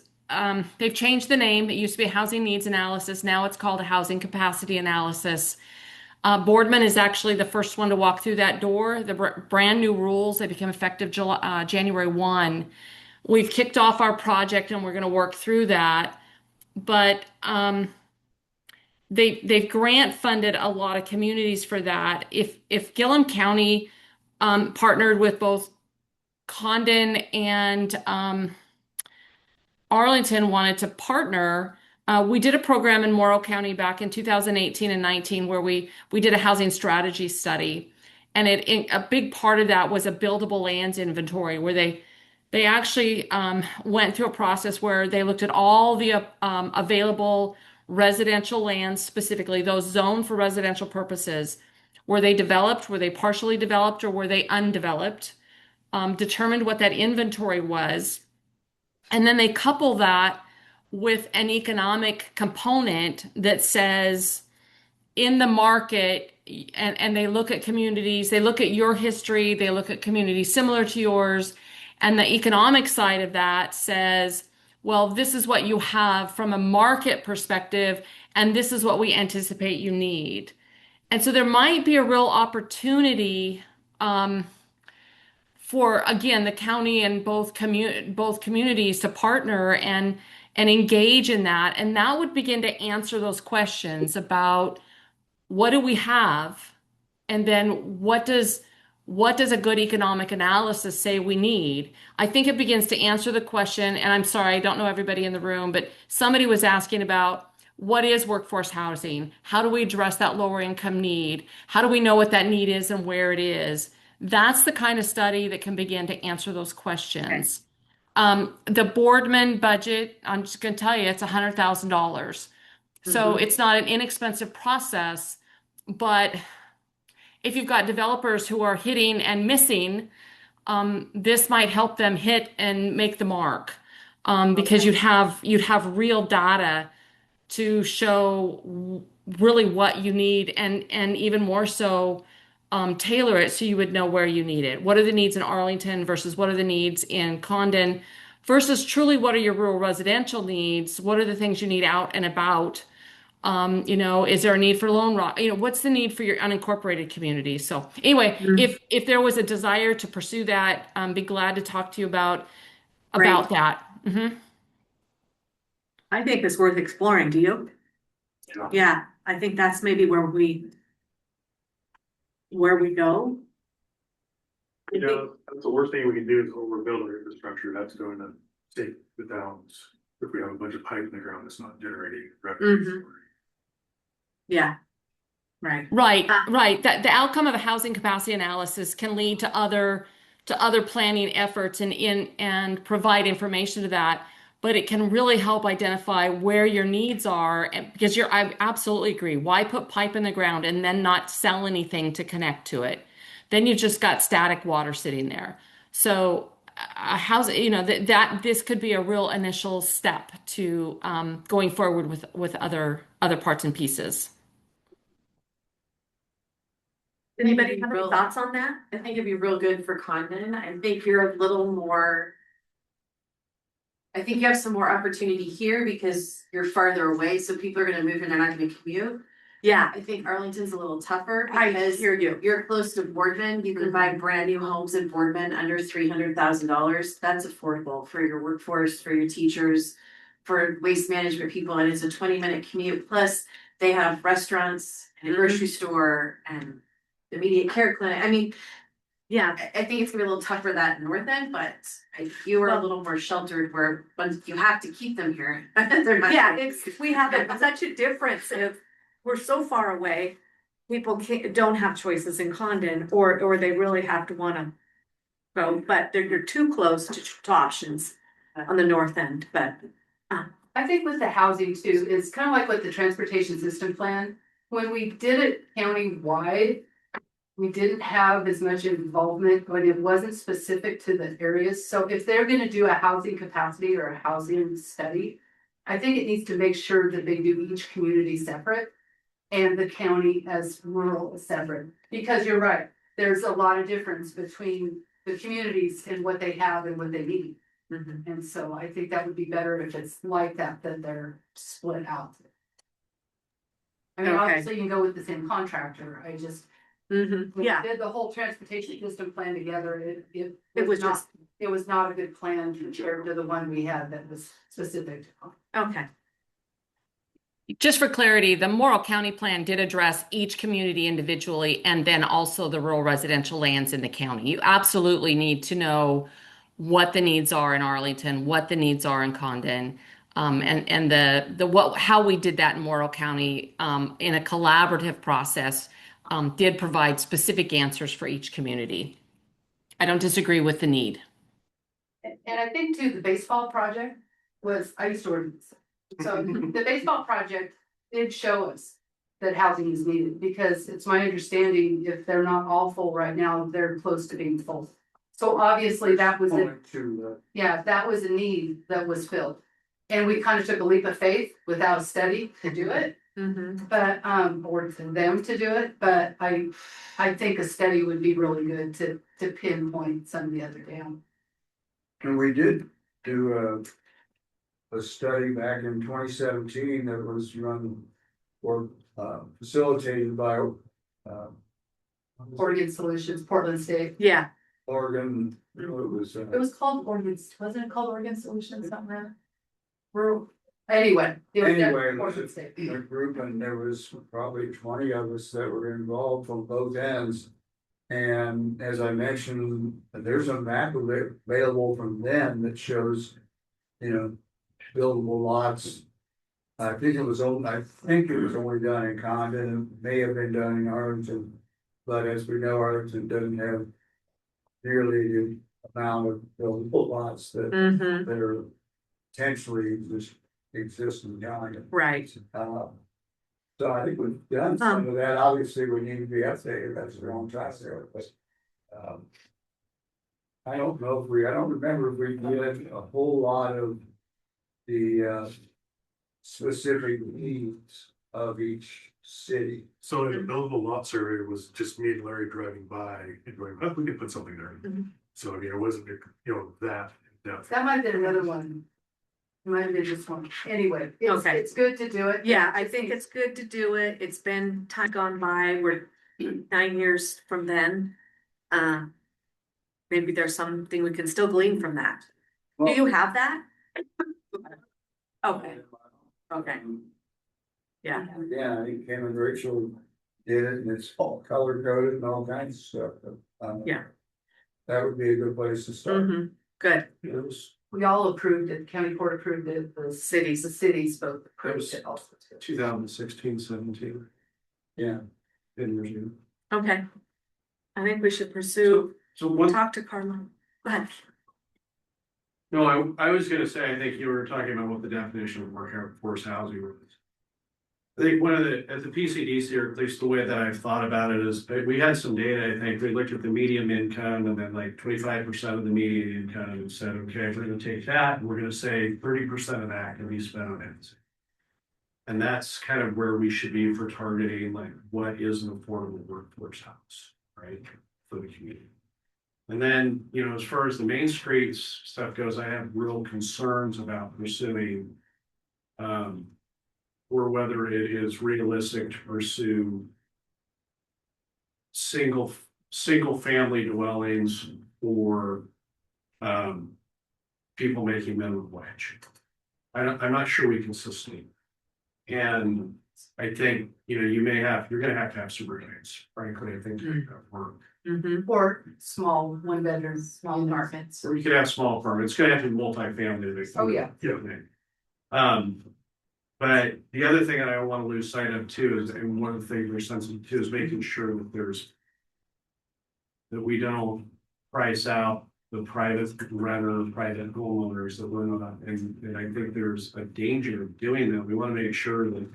N: they've changed the name. It used to be a housing needs analysis. Now it's called a housing capacity analysis. Boardman is actually the first one to walk through that door. The brand new rules, they became effective January 1. We've kicked off our project and we're going to work through that. But they've grant funded a lot of communities for that. If Gilliam County partnered with both Condon and Arlington wanted to partner, we did a program in Morrow County back in 2018 and 19 where we did a housing strategy study. And a big part of that was a buildable lands inventory where they actually went through a process where they looked at all the available residential lands, specifically those zoned for residential purposes. Were they developed? Were they partially developed? Or were they undeveloped? Determined what that inventory was. And then they couple that with an economic component that says in the market, and they look at communities, they look at your history, they look at communities similar to yours, and the economic side of that says, well, this is what you have from a market perspective, and this is what we anticipate you need. And so there might be a real opportunity for, again, the county and both communities to partner and engage in that. And that would begin to answer those questions about what do we have? And then what does a good economic analysis say we need? I think it begins to answer the question, and I'm sorry, I don't know everybody in the room, but somebody was asking about what is workforce housing? How do we address that lower income need? How do we know what that need is and where it is? That's the kind of study that can begin to answer those questions. The Boardman budget, I'm just going to tell you, it's $100,000. So it's not an inexpensive process, but if you've got developers who are hitting and missing, this might help them hit and make the mark, because you'd have real data to show really what you need and even more so tailor it so you would know where you need it. What are the needs in Arlington versus what are the needs in Condon versus truly what are your rural residential needs? What are the things you need out and about? Is there a need for Lone Rock? What's the need for your unincorporated community? So anyway, if there was a desire to pursue that, be glad to talk to you about that.
A: I think it's worth exploring, do you? Yeah, I think that's maybe where we go.
G: Yeah, that's the worst thing we can do is overbuild our infrastructure. That's going to take the downs. If we have a bunch of pipe in the ground, that's not generating revenue.
A: Yeah, right.
N: Right. That the outcome of a housing capacity analysis can lead to other planning efforts and provide information to that. But it can really help identify where your needs are, because I absolutely agree. Why put pipe in the ground and then not sell anything to connect to it? Then you've just got static water sitting there. So that this could be a real initial step to going forward with other parts and pieces.
A: Anybody have any thoughts on that?
M: I think it'd be real good for Condon. I think you're a little more. I think you have some more opportunity here because you're farther away, so people are gonna move and they're not gonna commute.
A: Yeah,
M: I think Arlington's a little tougher
A: I
M: because
A: hear you.
M: you're close to Boardman. You can buy brand new homes in Boardman under $300,000. That's affordable for your workforce, for your teachers, for waste management people, and it's a 20-minute commute. Plus, they have restaurants and a grocery store and immediate care clinic. I mean,
A: Yeah,
M: I think it's gonna be a little tougher that north end, but you are a little more sheltered where once you have to keep them here. They're not.
A: yeah, we have such a difference if we're so far away. People don't have choices in Condon or they really have to wanna go, but you're too close to options on the north end, but.
B: I think with the housing too, it's kind of like with the transportation system plan. When we did it county-wide, we didn't have as much involvement, but it wasn't specific to the areas. So if they're gonna do a housing capacity or a housing study, I think it needs to make sure that they do each community separate and the county as rural separate. Because you're right, there's a lot of difference between the communities and what they have and what they need. And so I think that would be better if it's like that they're split out. I mean,
A: Okay.
B: obviously you can go with the same contractor, I just. When we
A: Yeah,
B: did the whole transportation system plan together, it
A: was
B: was not,
A: just-
B: it was not a good plan compared to the one we had that was specific.
A: okay,
N: Just for clarity, the Morrill County Plan did address each community individually and then also the rural residential lands in the county. You absolutely need to know what the needs are in Arlington, what the needs are in Condon, and how we did that in Morrill County in a collaborative process did provide specific answers for each community. I don't disagree with the need.
B: And I think too, the baseball project I used to work. So the baseball project did show us that housing is needed, because it's my understanding if they're not all full right now, they're close to being full. So obviously that was that was a need that was filled. And we kind of took a leap of faith without a study to do it. But or for them to do it, but I think a study would be really good to pinpoint some of the other down.
H: And we did do a study back in 2017 that was run or facilitated by
B: Oregon Solutions, Portland State.
A: yeah,
H: Oregon. It
B: was called Oregon, wasn't it called Oregon Solutions, something like that? Anyway. It was
H: Anyway,
B: Portland State.
H: a group, and there was probably 20 of us that were involved from both ends. And as I mentioned, there's a map available from them that shows, buildable lots. I think it was only done in Condon, it may have been done in Arlington. But as we know, Arlington doesn't have nearly the amount of buildable lots that are potentially exist in Condon.
A: right.
H: So I think we've done some of that. Obviously, we need to be updated. That's the wrong track there, but. I don't remember if we did a whole lot of the specific needs of each city.
G: So in the buildable lot survey was just me and Larry driving by and going, oh, we could put something there.
A: Mhm.
G: So I mean, it wasn't, that in depth.
B: That might have been another one. It might have been this one. Anyway,
A: Okay.
B: it's good to do it.
A: Yeah, I think it's good to do it. It's been time gone by. We're 9 years from then. Maybe there's something we can still glean from that. Do you have that? Okay, okay. Yeah,
H: Yeah, I think Kim and Rachel did it, and it's all color coded and all kinds of stuff.
A: Yeah.
H: That would be a good place to start.
A: good.
H: It was
B: We all approved it. The county court approved it. The cities both approved it also.
L: 2016, 17.
H: Yeah.
L: 10 years ago.
A: Okay. I think we should pursue,
L: So one,
A: talk to Carla. Go ahead.
L: no, I was gonna say, I think you were talking about what the definition of workforce housing was. I think one of the, at the PCDC, or at least the way that I've thought about it is, we had some data, I think, we looked at the median income and then like 25% of the median income and said, okay, we're gonna take that and we're gonna say 30% of that can be spent on it. And that's kind of where we should be for targeting, like, what is an affordable workforce house, right, for the community. And then, as far as the Main Streets stuff goes, I have real concerns about pursuing, or whether it is realistic to pursue single family dwellings for, people making minimum wage. I'm not sure we can sustain. And I think, you're gonna have to have super units, frankly, I think to make that work.
B: Or small, one bedroom, small apartments.
L: Or you could have small apartments, it's gonna have to be multifamily.
B: Oh, yeah.
L: But the other thing that I don't wanna lose sight of too is, and one of the things we're sensitive to is making sure that we don't price out the private renter, private homeowners that we're not, and I think there's a danger of doing that. We wanna make sure that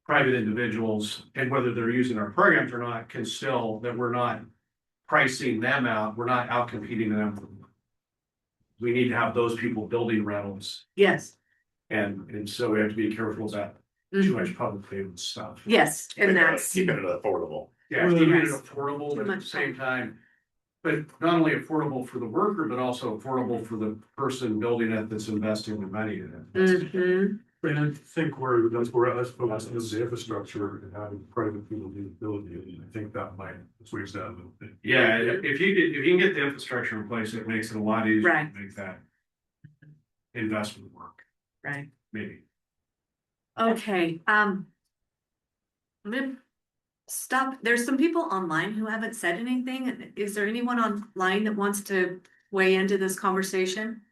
L: private individuals, and whether they're using our programs or not, can still, that we're not pricing them out, we're not out competing them. We need to have those people building rentals,
A: Yes.
L: and so we have to be careful about too much public payment stuff.
A: Yes, and that's,
F: Keeping it affordable.
L: Yeah, keeping it
A: Yes.
L: affordable,
A: Too
L: but at the
A: much
L: same time, but not only affordable for the worker, but also affordable for the person building it that's investing the money in it.
G: And I think that's where us focusing on the infrastructure and having private people do the building, I think that might squeeze that a little bit.
L: Yeah, if you can get the infrastructure in place, it makes it a lot easier
A: Right.
L: to make that investment work,
A: right.
L: maybe.
A: Okay, I'm gonna stop. There's some people online who haven't said anything. Is there anyone online that wants to weigh into this conversation?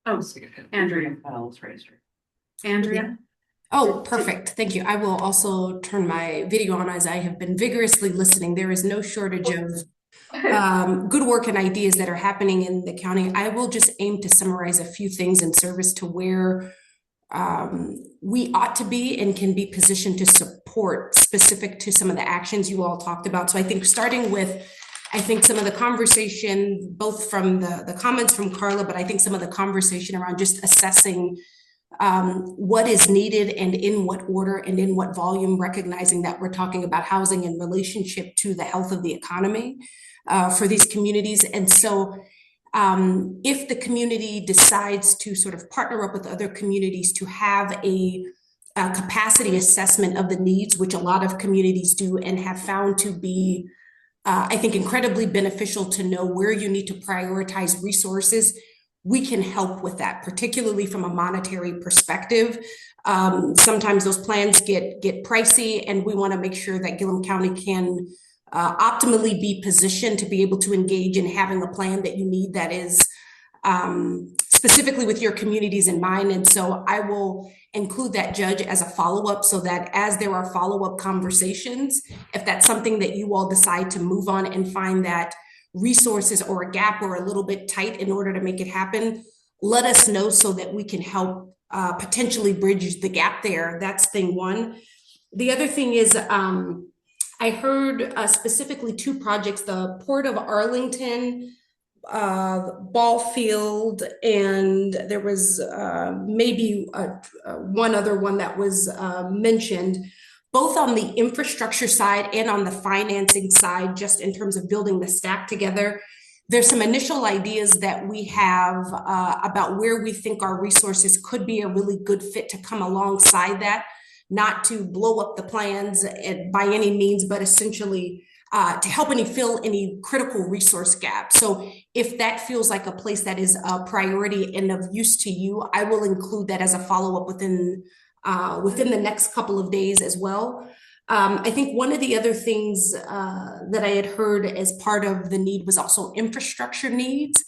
A: Oh, Andrea. Andrea?
E: Oh, perfect. Thank you. I will also turn my video on as I have been vigorously listening. There is no shortage of good work and ideas that are happening in the county. I will just aim to summarize a few things in service to where we ought to be and can be positioned to support specific to some of the actions you all talked about. So I think starting with, some of the conversation, both from the comments from Carla, but I think some of the conversation around just assessing what is needed and in what order and in what volume, recognizing that we're talking about housing in relationship to the health of the economy for these communities. And so if the community decides to sort of partner up with other communities to have a capacity assessment of the needs, which a lot of communities do and have found to be I think incredibly beneficial to know where you need to prioritize resources. We can help with that, particularly from a monetary perspective. Sometimes those plans get pricey, and we want to make sure that Gilliam County can optimally be positioned to be able to engage in having a plan that you need that is specifically with your communities in mind. And so I will include that, Judge, as a follow-up, so that as there are follow-up conversations, if that's something that you all decide to move on and find that resources or a gap or a little bit tight in order to make it happen, let us know so that we can help potentially bridge the gap there. That's thing one. The other thing is I heard specifically two projects, the Port of Arlington ball field, and there was maybe one other one that was mentioned, both on the infrastructure side and on the financing side, just in terms of building the stack together. There's some initial ideas that we have about where we think our resources could be a really good fit to come alongside that, not to blow up the plans by any means, but essentially to help fill any critical resource gaps. So if that feels like a place that is a priority and of use to you, I will include that as a follow-up within the next couple of days as well. I think one of the other things that I had heard as part of the need was also infrastructure needs.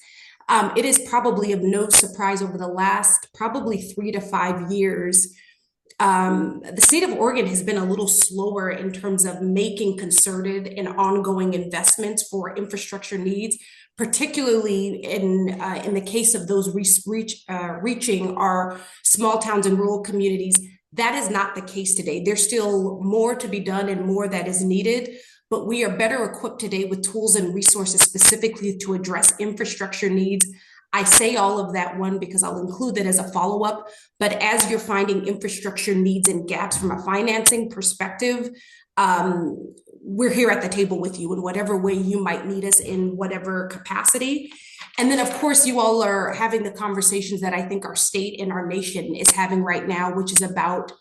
E: It is probably of no surprise over the last probably 3 to 5 years, the state of Oregon has been a little slower in terms of making concerted and ongoing investments for infrastructure needs, particularly in the case of those reaching our small towns and rural communities. That is not the case today. There's still more to be done and more that is needed, but we are better equipped today with tools and resources specifically to address infrastructure needs. I say all of that, one, because I'll include that as a follow-up, but as you're finding infrastructure needs and gaps from a financing perspective, we're here at the table with you in whatever way you might need us in whatever capacity. And then, of course, you all are having the conversations that I think our state and our nation is having right now, which is about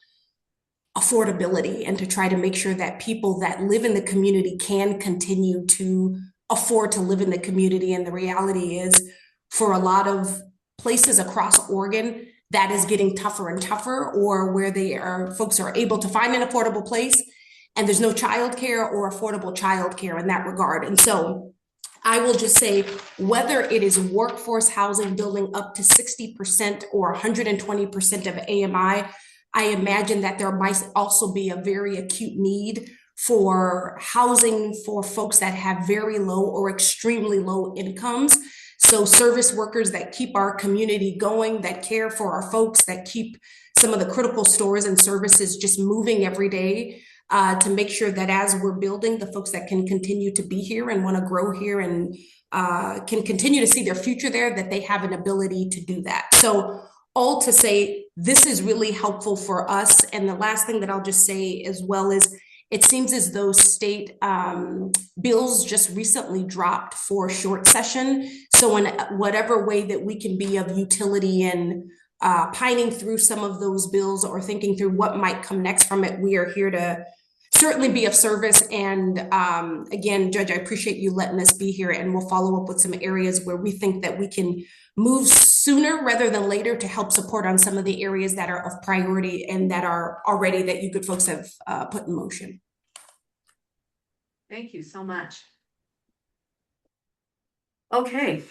E: affordability and to try to make sure that people that live in the community can continue to afford to live in the community. And the reality is, for a lot of places across Oregon, that is getting tougher and tougher, or where folks are able to find an affordable place and there's no childcare or affordable childcare in that regard. And so I will just say, whether it is workforce housing building up to 60% or 120% of AMI, I imagine that there might also be a very acute need for housing for folks that have very low or extremely low incomes. So service workers that keep our community going, that care for our folks, that keep some of the critical stores and services just moving every day, to make sure that as we're building, the folks that can continue to be here and want to grow here and can continue to see their future there, that they have an ability to do that. So all to say, this is really helpful for us. And the last thing that I'll just say as well is, it seems as though state bills just recently dropped for short session. So in whatever way that we can be of utility in pining through some of those bills or thinking through what might come next from it, we are here to certainly be of service. And again, Judge, I appreciate you letting us be here, and we'll follow up with some areas where we think that we can move sooner rather than later to help support on some of the areas that are of priority and that are already that you good folks have put in motion.
A: Thank you so much. Okay.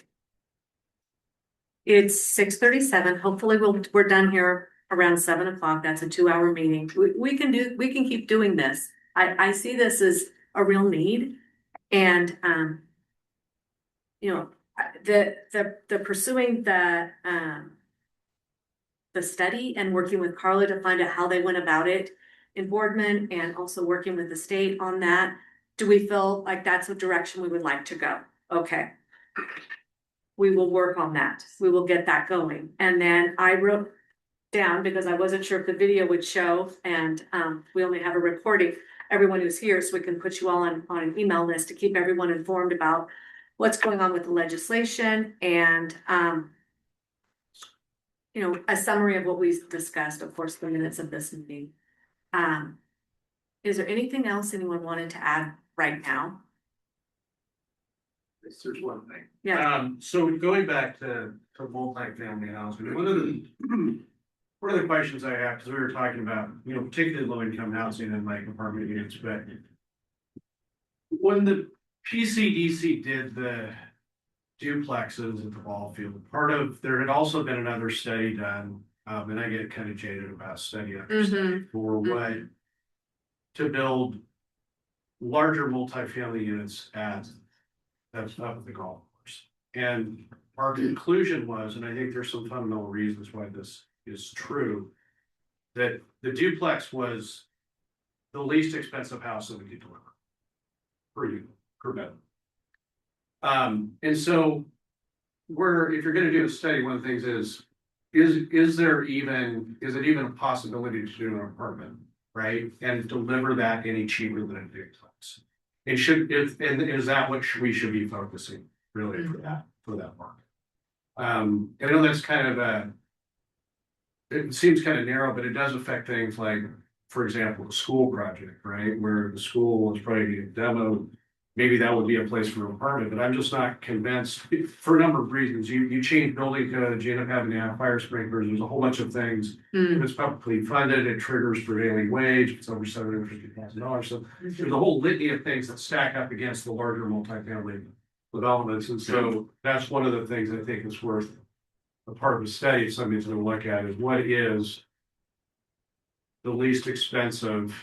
A: It's 6:37. Hopefully we're done here around 7 o'clock. That's a 2-hour meeting. We can keep doing this. I see this as a real need, and you know, the pursuing the study and working with Carla to find out how they went about it in Boardman, and also working with the state on that. Do we feel like that's the direction we would like to go? Okay. We will work on that. We will get that going. And then I wrote down, because I wasn't sure if the video would show, and we only have a recording, everyone who's here, so we can put you all on an email list to keep everyone informed about what's going on with the legislation, and you know, a summary of what we discussed, of course, the minutes of this meeting. Is there anything else anyone wanted to add right now?
L: There's one thing.
A: Yeah.
L: So going back to multifamily housing, one of the questions I have, because we were talking about, you know, particularly low income housing and like apartment units, but when the PCDC did the duplexes at the ball field, there had also been another study done, and I get kind of jaded about study after study for what to build larger multifamily units at the golf course. And our conclusion was, and I think there's some fundamental reasons why this is true, that the duplex was the least expensive house that we could deliver per unit, per bedroom. And so where, if you're gonna do a study, one of the things is it even a possibility to do an apartment, right? And deliver that any cheaper than a duplex? It should, and is that what we should be focusing really for that market? I know that's kind of it seems kind of narrow, but it does affect things like, for example, the school project, right? Where the school is probably being demoed. Maybe that would be a place for an apartment, but I'm just not convinced for a number of reasons. You change building codes, you end up having to have fire sprinklers, there's a whole bunch of things. If it's publicly funded, it triggers prevailing wage, it's over $750,000. So there's a whole litany of things that stack up against the larger multifamily developments. And so that's one of the things I think is worth a part of the study, something to look at, is what is the least expensive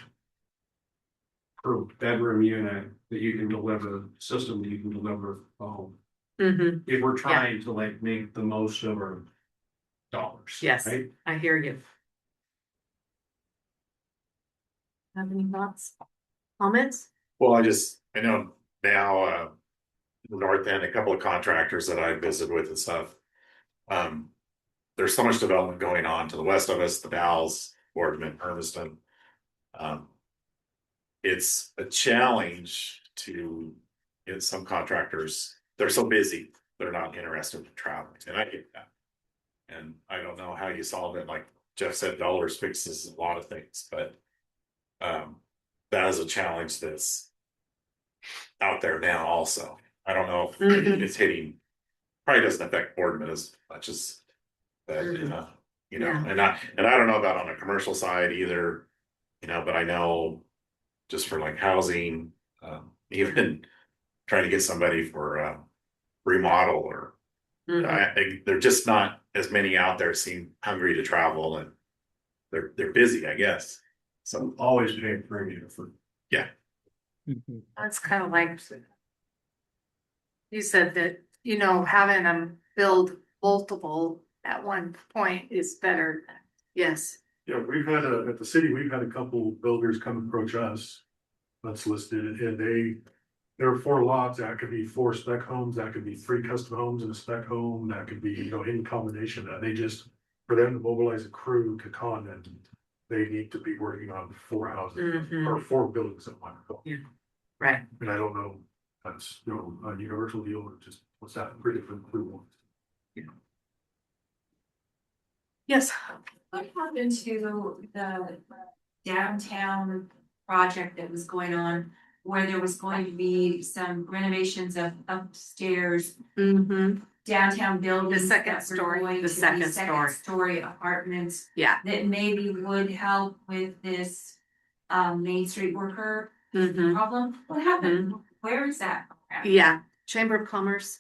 L: per bedroom unit that you can deliver, system that you can deliver a home. If we're trying to like make the most of our dollars.
A: Yes,
L: right?
A: I hear you. Have any thoughts, comments?
F: Well, I know now, North End, a couple of contractors that I visited with and stuff. There's so much development going on to the west of us, the Dalles, Boardman, Hermiston. It's a challenge to get some contractors. They're so busy, they're not interested in traveling, and I get that. And I don't know how you solve it. Like Jeff said, dollars fixes a lot of things, but that is a challenge that's out there now also. I don't know if it's hitting, probably doesn't affect Boardman as much as that, you know, and I don't know about on a commercial side either, you know, but I know just for like housing, even trying to get somebody for remodel or they're just not as many out there seem hungry to travel, and they're busy, I guess. So
L: always pay a premium for.
F: Yeah.
I: That's kind of like you said that, you know, having them build multiple at one point is better. Yes.
G: Yeah, we've had at the city, we've had a couple builders come approach us. That's listed, and there are 4 lots. That could be 4 spec homes, that could be 3 custom homes and a spec home, that could be, you know, any combination of that. They just, for them to mobilize a crew to Condon, they need to be working on 4 houses or 4 buildings at one go.
A: Right.
G: And I don't know, that's, you know, a universal deal or just what's that for different crew.
A: Yes.
K: What happened to the downtown project that was going on, where there was going to be some renovations of upstairs downtown buildings?
A: The second
K: that were
A: story,
K: going
A: the
K: to be
A: second story.
K: story apartments.
A: Yeah.
K: That maybe would help with this Main Street worker problem. What happened? Where is that?
A: Yeah, Chamber of Commerce.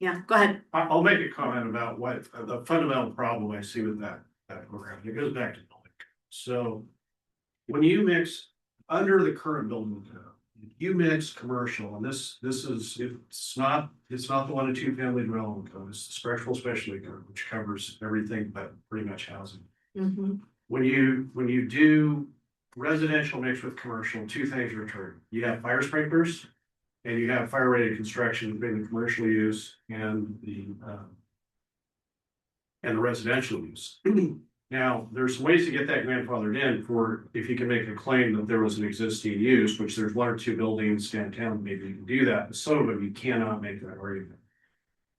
A: Yeah, go ahead.
L: I'll make a comment about what the fundamental problem I see with that program. It goes back to building. So when you mix under the current building code, you mix commercial, and this is, it's not the 1 and 2 family development code, it's the structural specialty code, which covers everything but pretty much housing. When you do residential mixed with commercial, 2 things are true. You have fire sprinklers and you have fire rated construction between the commercial use and the residential use. Now, there's some ways to get that grandfathered in for if you can make a claim that there was an existing use, which there's 1 or 2 buildings downtown, maybe you can do that, but some of them you cannot make that argument.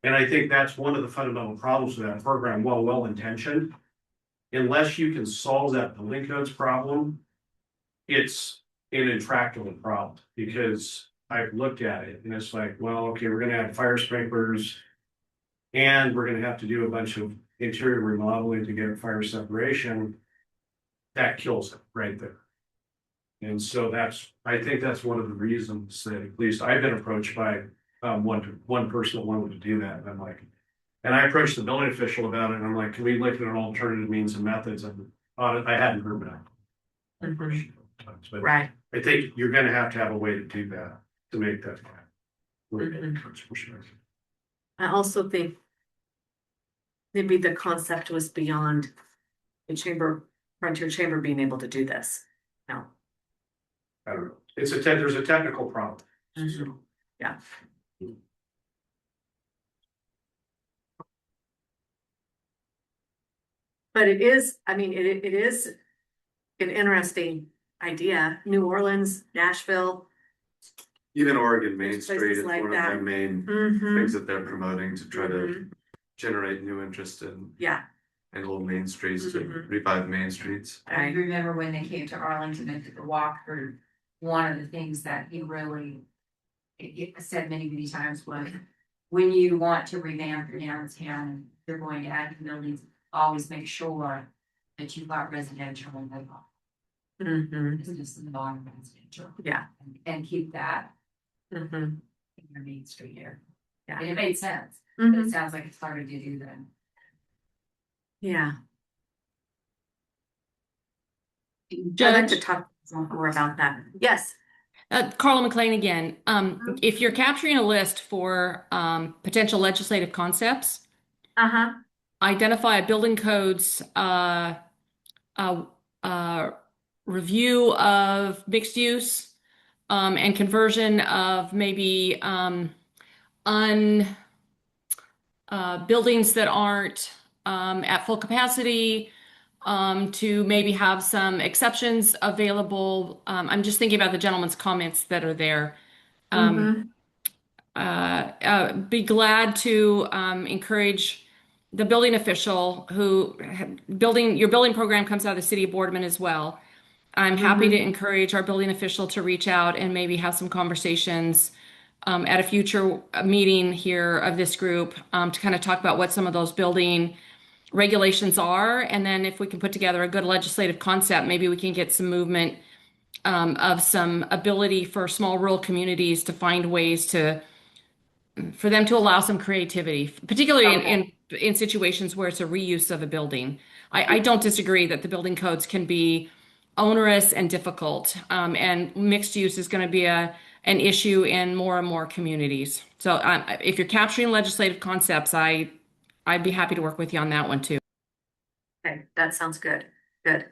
L: And I think that's one of the fundamental problems with that program, while well-intentioned. Unless you can solve that building codes problem, it's an intractable problem, because I've looked at it and it's like, well, okay, we're gonna have fire sprinklers and we're gonna have to do a bunch of interior remodeling to get fire separation. That kills it right there. And so I think that's one of the reasons that at least I've been approached by one person that wanted to do that. And I'm like, and I approached the building official about it and I'm like, can we look at an alternative means and methods? And I hadn't heard back. But
A: Right.
L: I think you're gonna have a way to do that, to make that
A: I also think maybe the concept was beyond the Frontier Chamber being able to do this. No.
L: I don't know. There's a technical problem.
A: Yeah. But it is, I mean, it is an interesting idea. New Orleans, Nashville.
O: Even Oregon Main
A: There's
O: Street
A: places
O: is
A: like
O: one of
A: that.
O: their main
A: Mhm.
O: things that they're promoting to try to
A: Mhm.
O: generate new interest in
A: Yeah.
O: little main streets to
A: Mhm.
O: revive main streets.
K: I remember when they came to Arlington and did the walkthrough, one of the things that he really it said many times was, when you want to revamp your downtown, and you're going to add buildings, always make sure that you've got residential in the
A: Mhm.
K: business in the bottom residential.
A: Yeah.
K: And keep that
A: Mhm.
K: in your main street area.
A: Yeah.
K: And it made sense, but
A: Mhm.
K: it sounds like it's harder to do then.
A: Yeah. I'd like
N: Judge,
A: to talk more about that. Yes.
N: Carla McLean again. If you're capturing a list for potential legislative concepts,
A: Uh-huh.
N: identify a building codes uh, review of mixed use and conversion of maybe buildings that aren't at full capacity, to maybe have some exceptions available. I'm just thinking about the gentleman's comments that are there.
A: Mhm.
N: Be glad to encourage the building official who your building program comes out of the city of Boardman as well. I'm happy to encourage our building official to reach out and maybe have some conversations at a future meeting here of this group to kind of talk about what some of those building regulations are. And then if we can put together a good legislative concept, maybe we can get some movement of some ability for small rural communities to find ways for them to allow some creativity, particularly in situations where it's a reuse of a building. I don't disagree that the building codes can be onerous and difficult, and mixed use is going to be an issue in more and more communities. So if you're capturing legislative concepts, I'd be happy to work with you on that one too.
A: Okay, that sounds good. Good.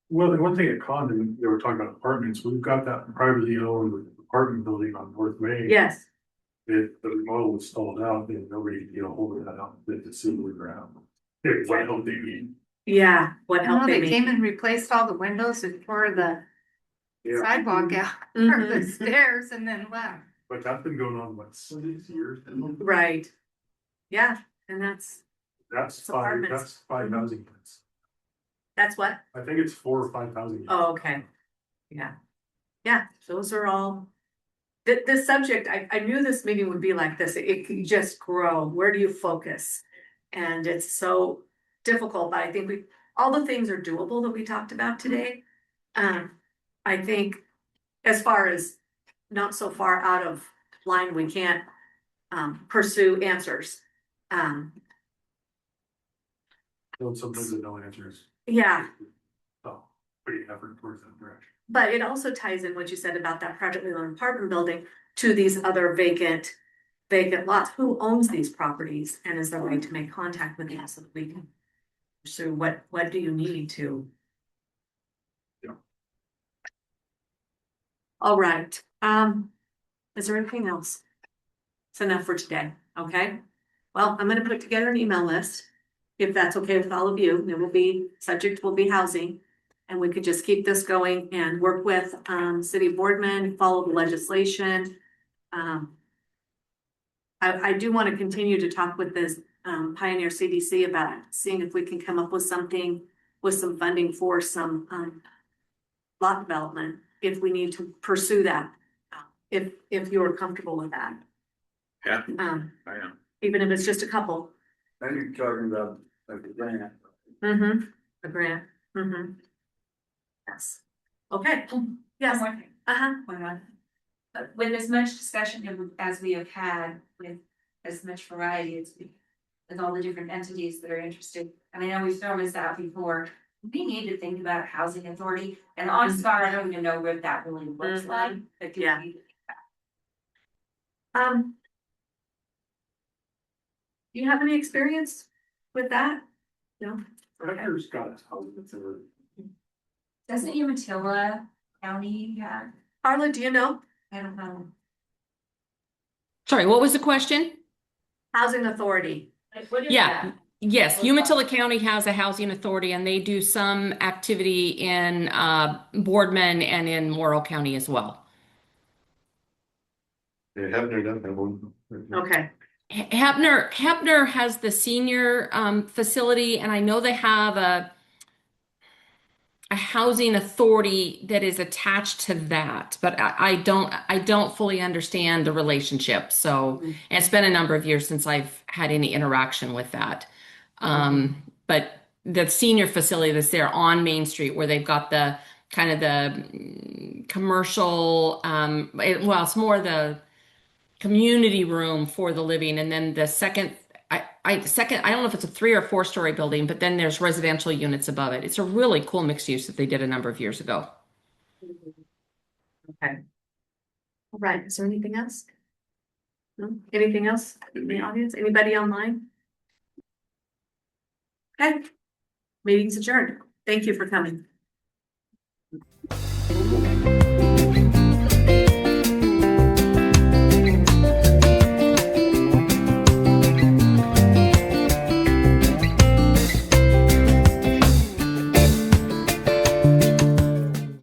G: Well, the one thing at Condon, they were talking about apartments, we've got that privately owned apartment building on North Main.
A: Yes.
G: The remodel was stalled out and nobody could get a hold of that outfit to see where they're at. What help they need.
A: Yeah. What
I: I know
A: help
I: they
A: they
I: came
A: need.
I: and replaced all the windows and tore the
G: Yeah,
I: sidewalk out, or
A: Mhm.
I: the stairs and then left.
G: but that's been going on, what, 6 years?
A: Right. Yeah. And that's
G: That's
A: It's apartments.
G: that's 5 housing units.
A: what?
G: I think it's 4 or 5 housing units.
A: Oh, okay. Yeah. Yeah, those are all. The subject, I knew this meeting would be like this. It can just grow. Where do you focus? And it's so difficult, but I think all the things are doable that we talked about today. I think as far as not so far out of line, we can't pursue answers.
G: Well, sometimes the no answers.
A: Yeah,
G: So, putting effort towards that direction.
A: but it also ties in what you said about that privately owned apartment building to these other vacant lots. Who owns these properties and is there a way to make contact with them so that we can pursue what do you need to?
G: Yeah.
A: All right, is there anything else? It's enough for today, okay? Well, I'm gonna put together an email list. If that's okay with all of you, subject will be housing. And we could just keep this going and work with city boardmen, follow the legislation. I do want to continue to talk with this Pioneer CDC about seeing if we can come up with something with some funding for some lot development, if we need to pursue that, if you're comfortable with that.
F: Yeah, I am.
A: Even if it's just a couple.
H: Then you're talking about like a grant.
A: Mm-hmm, a grant, mm-hmm. Yes, okay, yes,
K: One more thing.
A: uh-huh.
K: Hold on. With as much discussion as we have had, with as much variety as with all the different entities that are interested, and I know we've thrown this out before, we need to think about a housing authority, and honestly, I don't even know what that really looks like. But
A: Yeah. Do you have any experience with that? No?
G: Rutgers got its housing authority.
K: Doesn't Umatilla County have?
A: Carla, do you know?
K: I don't know.
N: Sorry, what was the question?
A: Housing authority.
K: What is
N: Yeah.
K: that?
N: Yes, Umatilla County has a housing authority and they do some activity in Boardman and in Morrow County as well.
O: They Hefner doesn't have one.
A: Okay,
N: Hepner has the senior facility, and I know they have a housing authority that is attached to that, but I don't fully understand the relationship. So and it's been a number of years since I've had any interaction with that. But the senior facility that's there on Main Street where they've got the kind of the commercial, well, it's more the community room for the living, and then the second, I don't know if it's a 3 or 4 story building, but then there's residential units above it. It's a really cool mixed use that they did a number of years ago.
A: okay. All right, is there anything else? No, anything else in the audience? Anybody online? Okay, meeting's adjourned. Thank you for coming.